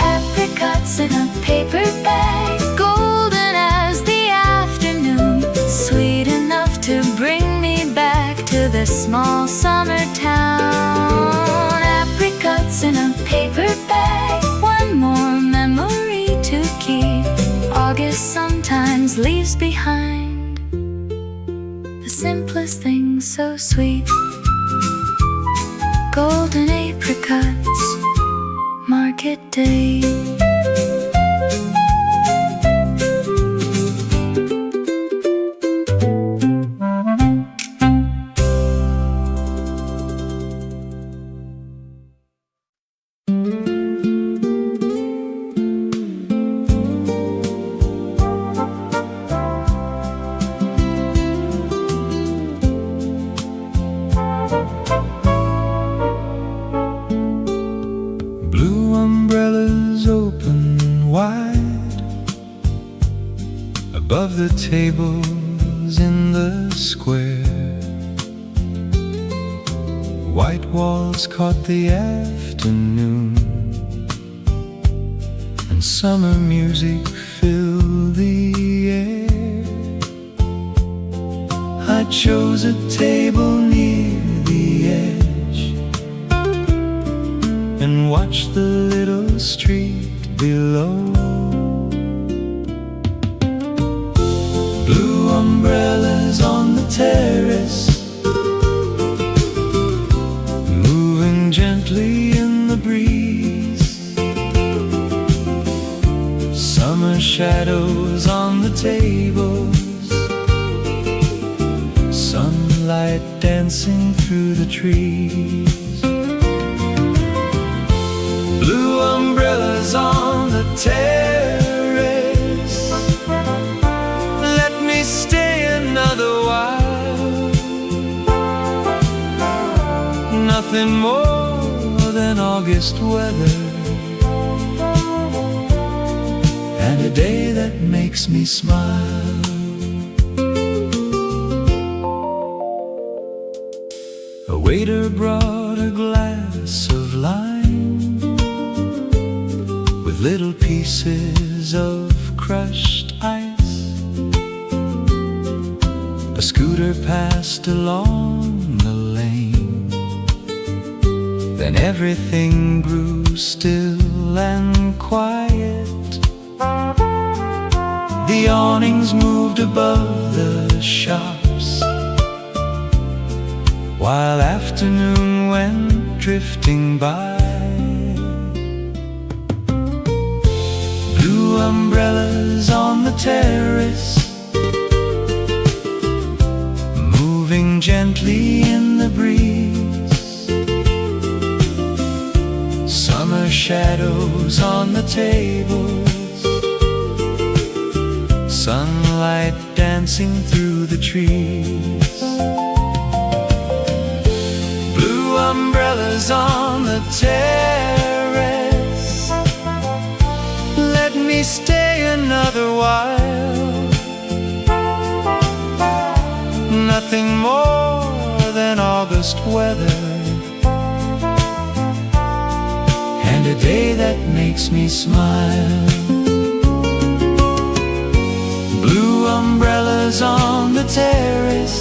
Apricots in a paper bag, golden as the afternoon, sweet enough to bring me back to the small summer town. Apricots in a paper bag, one more memory to keep. August sometimes leaves behind the simplest things so sweet. Golden apricots, market day. Blue umbrellas open wide above the tables in the square. White walls caught the afternoon, and summer music filled the air. I chose a table near the edge and watch the little street below. Blue umbrellas on the terrace, moving gently in the breeze. Summer shadows on the tables, sunlight dancing through the trees. Blue umbrellas on the terrace, let me stay another while. Nothing more than August weather, and a day that makes me smile. A waiter brought a glass of lime with little pieces of crushed ice. A scooter passed along the lane, then everything grew still and quiet. The awnings moved above the shops, while afternoon went drifting by. Blue umbrellas on the terrace, moving gently in the breeze. Summer shadows on the tables, sunlight dancing through the trees. Blue umbrellas on the terrace, let me stay another while. Nothing more than August weather, and a day that makes me smile. Blue umbrellas on the terrace,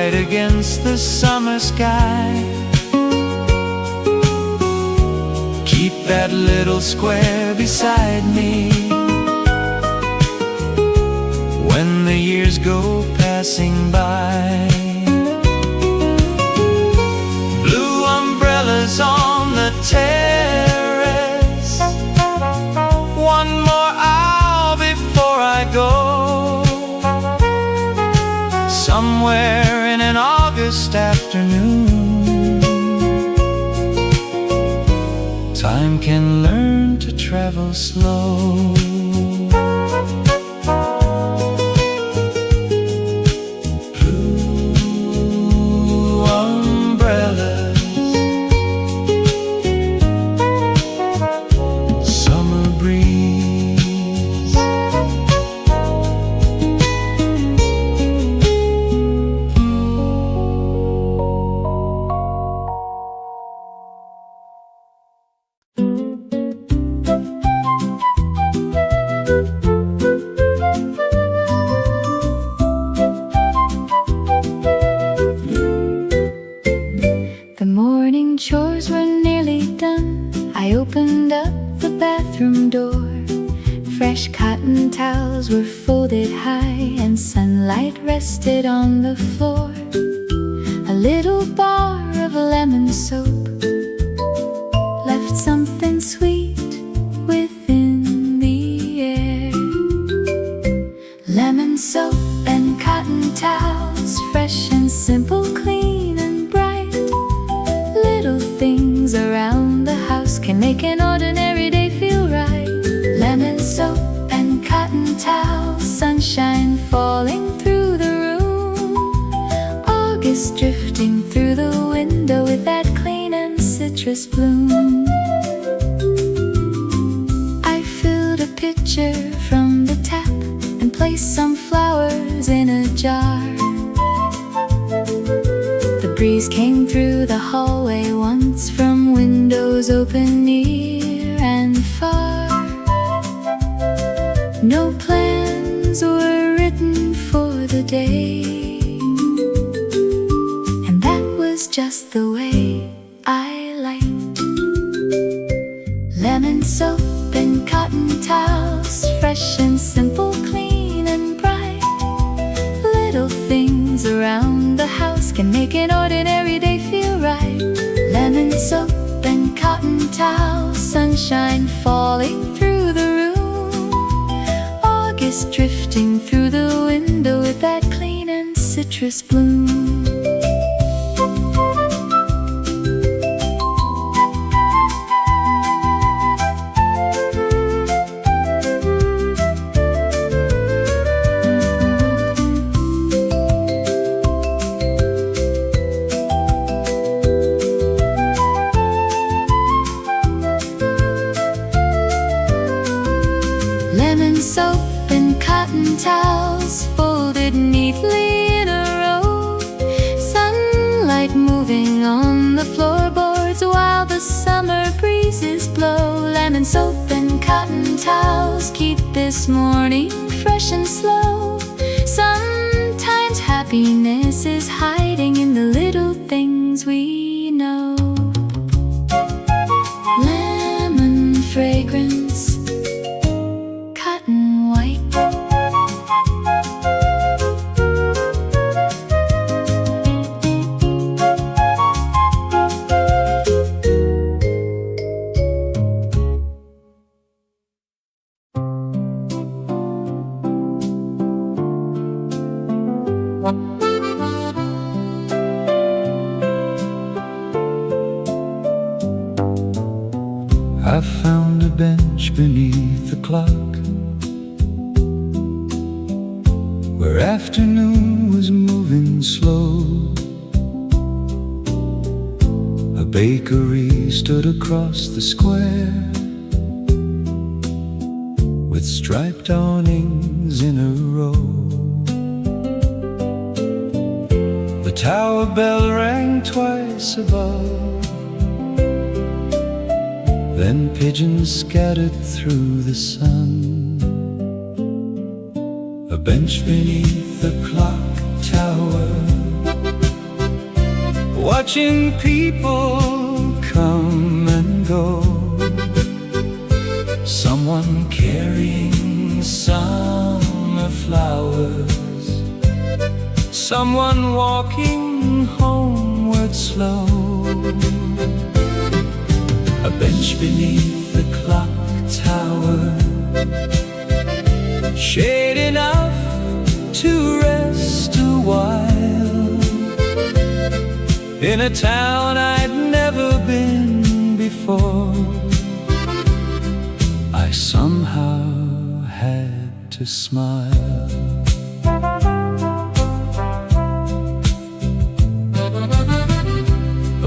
right against the summer sky. Keep that little square beside me when the years go passing by. Blue umbrellas on the terrace, one more aisle before I go. Somewhere in an August afternoon, time can learn to travel slow. Blue umbrellas, summer breeze. The morning chores were nearly done. I opened up the bathroom door. Fresh cotton towels were folded high, and sunlight rested on the floor. A little bar of lemon soap left something sweet within the air. Lemon soap and cotton towels, fresh and simple, clean and bright. Little things around the house can make an ordinary day feel right. Lemon soap and cotton towels, sunshine falling through the room. August drifting through the window with that clean and citrus bloom. I filled a pitcher from the tap and placed some flowers in a jar. The breeze came through the hallway once from windows open near and far. No plans were written for the day, and that was just the way I liked. Lemon soap and cotton towels, fresh and simple, clean and bright. Little things around the house can make an ordinary day feel right. Lemon soap and cotton towels, sunshine falling through the room. August drifting through the window with that clean and citrus bloom. Lemon soap and cotton towels folded neatly in a row. Sunlight moving on the floorboards while the summer breezes blow. Lemon soap and cotton towels keep this morning fresh and slow. Sometimes happiness is hiding in the little things we know. Lemon fragrance, cotton white. I found a bench beneath the clock where afternoon was moving slow. A bakery stood across the square with striped awnings in a row. The tower bell rang twice above, then pigeons scattered through the sun. A bench beneath the clock tower watching people come and go. Someone carrying summer flowers, someone walking homeward slow. A bench beneath the clock tower, shade enough to rest a while, in a town I'd never been before. I somehow had to smile.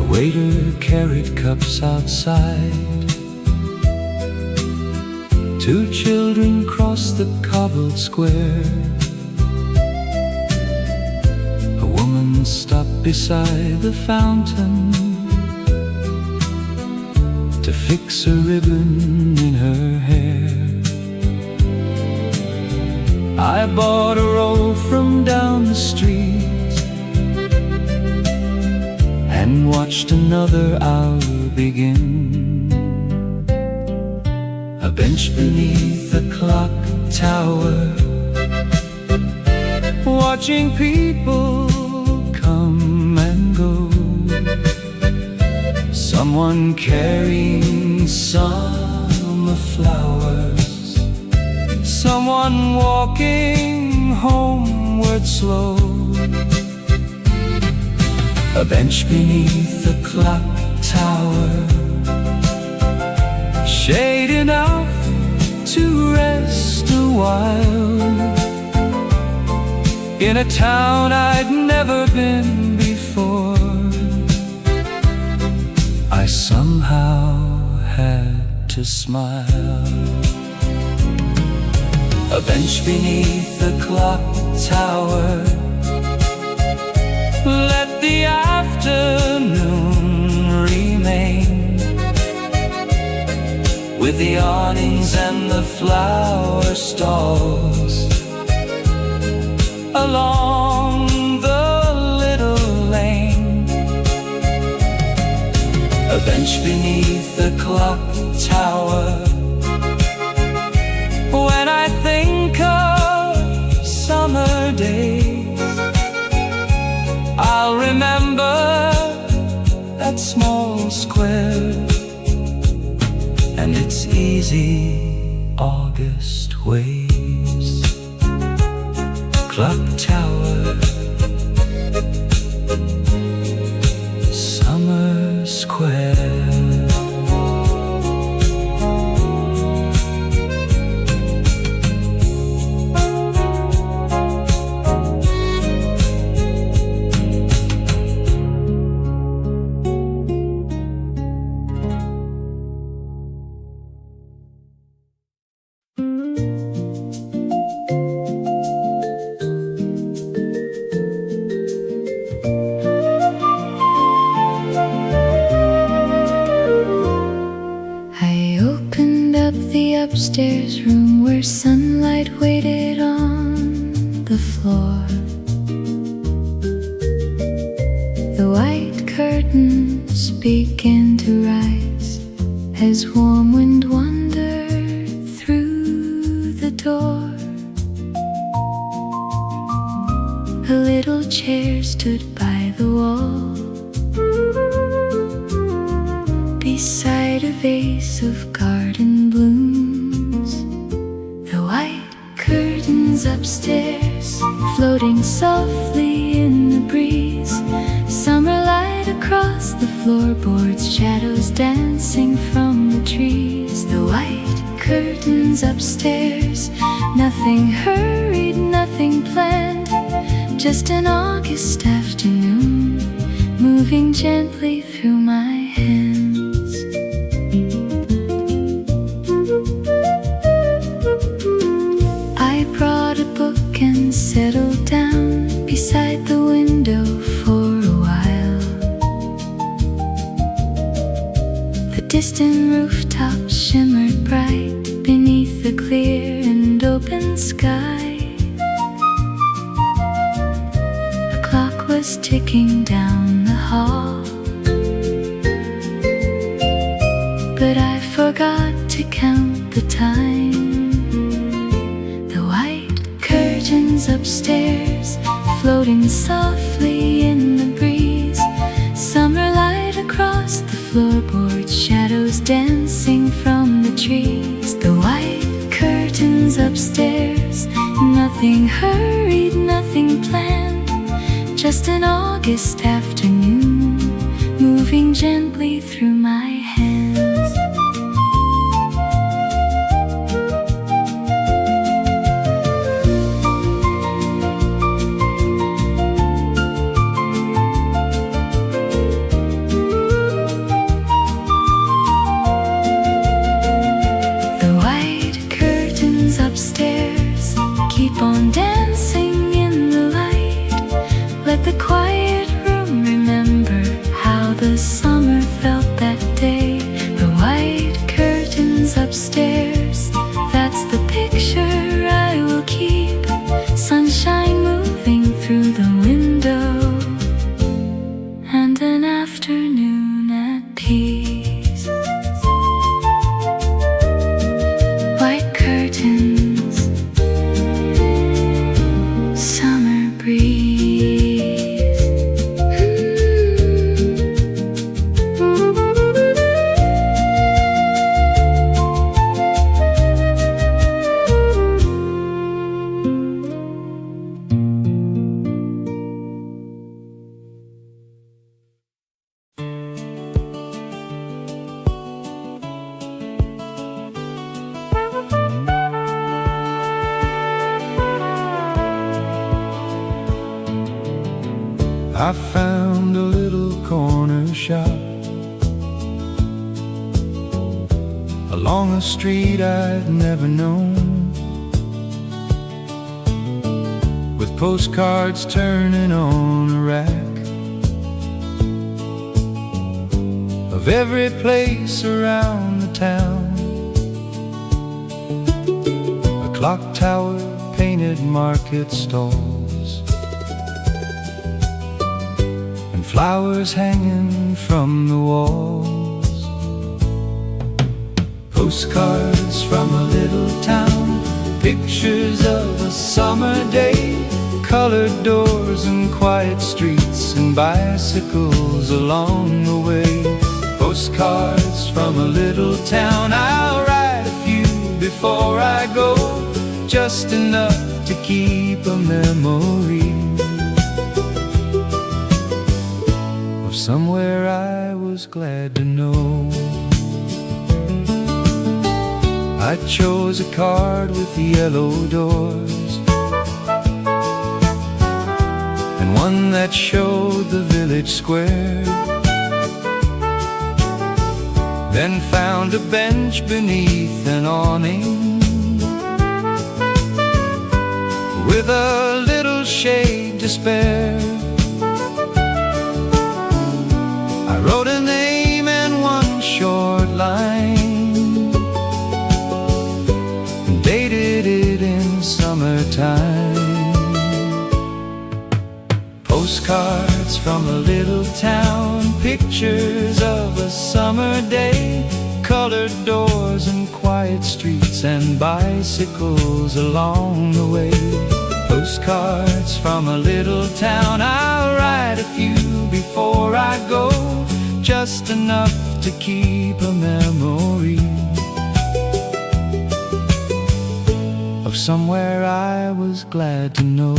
A waiter carried cups outside. Two children crossed the cobbled square. A woman stopped beside the fountain to fix a ribbon in her hair. I bought a roll from down the street and watched another hour begin. A bench beneath the clock tower, watching people come and go. Someone carrying summer flowers, someone walking homeward slow. A bench beneath the clock tower, shade enough to rest a while, in a town I'd never been before. I somehow had to smile. A bench beneath the clock tower, let the afternoon remain, with the awnings and the flower stalls along the little lane. A bench beneath the clock tower, when I think of summer days, I'll remember that small square and its easy August waves. Clock tower, summer square. Upstairs room where sunlight waited on the floor. The white curtains began to rise as warm wind wandered through the door. A little chair stood by the wall, beside a vase of garden blooms. Upstairs, floating softly in the breeze, summer light across the floorboards, shadows dancing from the trees. The white curtains upstairs, nothing hurried, nothing planned, just an August afternoon, moving gently through my hands. And settled down beside the window for a while. The distant rooftops shimmered bright beneath the clear and open sky. A clock was ticking down the hall, but I forgot to count the time. The white curtains upstairs floating softly in the breeze, summer light across the floorboards, shadows dancing from the trees. The white curtains upstairs, nothing hurried, nothing planned, just an August afternoon moving gently through my hands. The white curtains upstairs keep on dancing in the light. Let the quiet room remember how the summer felt that day. The white curtains upstairs, that's the picture I will keep. Sunshine moving through the window, and an afternoon at peace. White curtains, summer breeze. I found a little corner shop along a street I'd never known, with postcards turning on a rack of every place around the town. A clock tower, painted market stalls, and flowers hanging from the walls. Postcards from a little town, pictures of a summer day, colored doors and quiet streets and bicycles along the way. Postcards from a little town, I'll write a few before I go, just enough to keep a memory of somewhere I was glad to know. I chose a card with yellow doors, and one that showed the village square. Then found a bench beneath an awning with a little shade to spare. I wrote a name and one short line, and dated it in summertime. Postcards from a little town, pictures of a summer day, colored doors and quiet streets and bicycles along the way. Postcards from a little town, I'll write a few before I go, just enough to keep a memory of somewhere I was glad to know.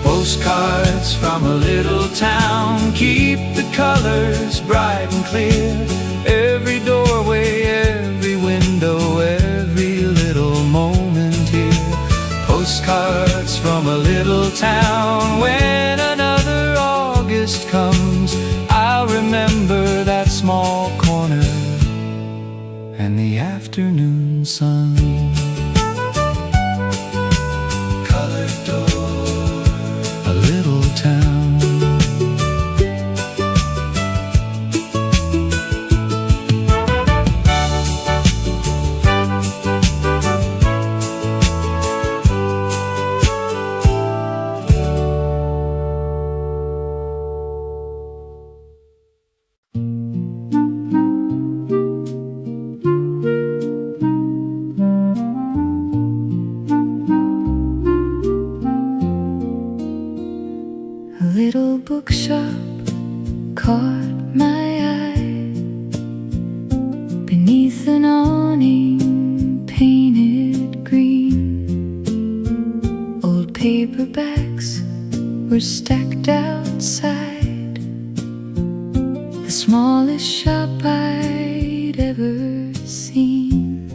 Postcards from a little town, keep the colors bright and clear. Every doorway, every window, every little moment here. Postcards from a little town, when another August comes, I'll remember that small corner and the afternoon sun. Colored door, a little town. Little bookshop caught my eye beneath an awning painted green. Old paperbacks were stacked outside, the smallest shop I'd ever seen.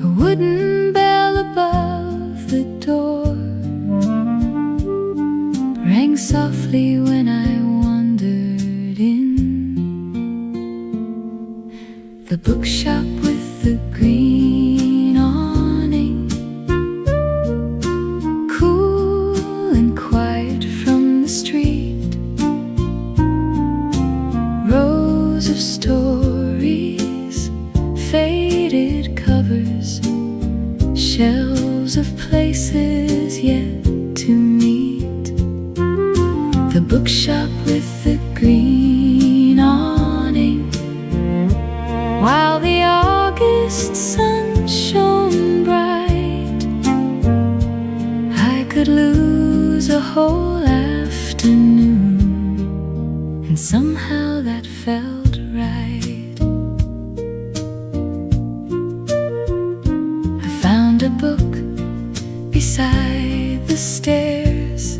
A wooden bell above the door rang softly when I wandered in. The bookshop with the green awning, cool and quiet from the street. Rows of stories, faded covers, shelves of places yet to meet. The bookshop with the green awning, while the August sun shone bright, I could lose a whole afternoon, and somehow that felt right. I found a book beside the stairs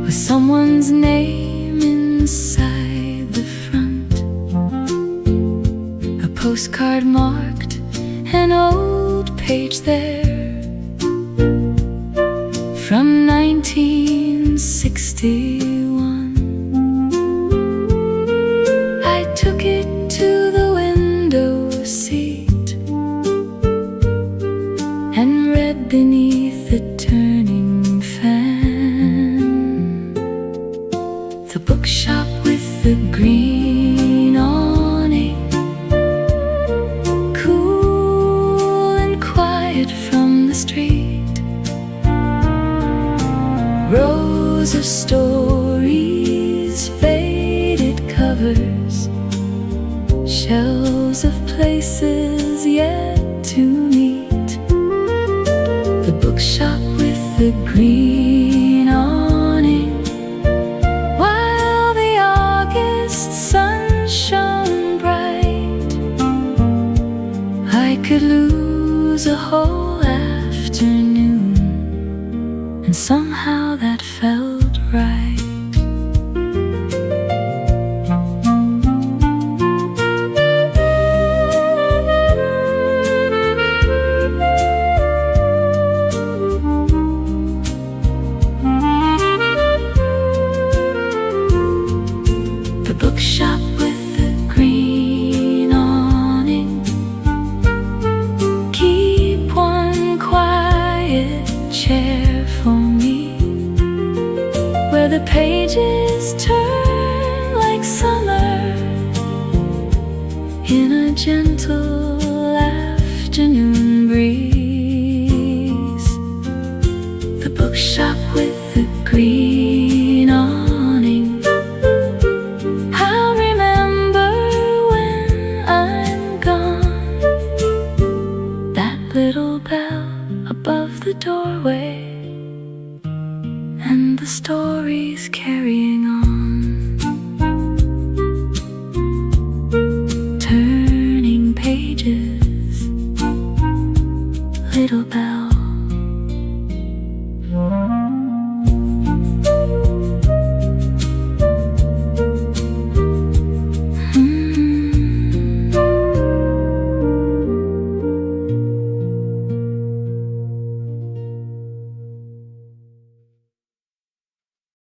with someone's name inside the front. A postcard marked an old page there from 1961. I took it to the window seat and read beneath the turning fan. The bookshop with the green awning, cool and quiet from the street. Rows of stories, faded covers, shelves of places yet to meet. The bookshop with the green awning, while the August sun shone bright, I could lose a whole afternoon, and somehow that felt right. The bookshop with the green awning, keep one quiet chair for me, where the pages turn like summer in a gentle afternoon breeze. The bookshop with the green awning, I'll remember when I'm gone. That little bell above the doorway, and the stories carrying on, turning pages, little bell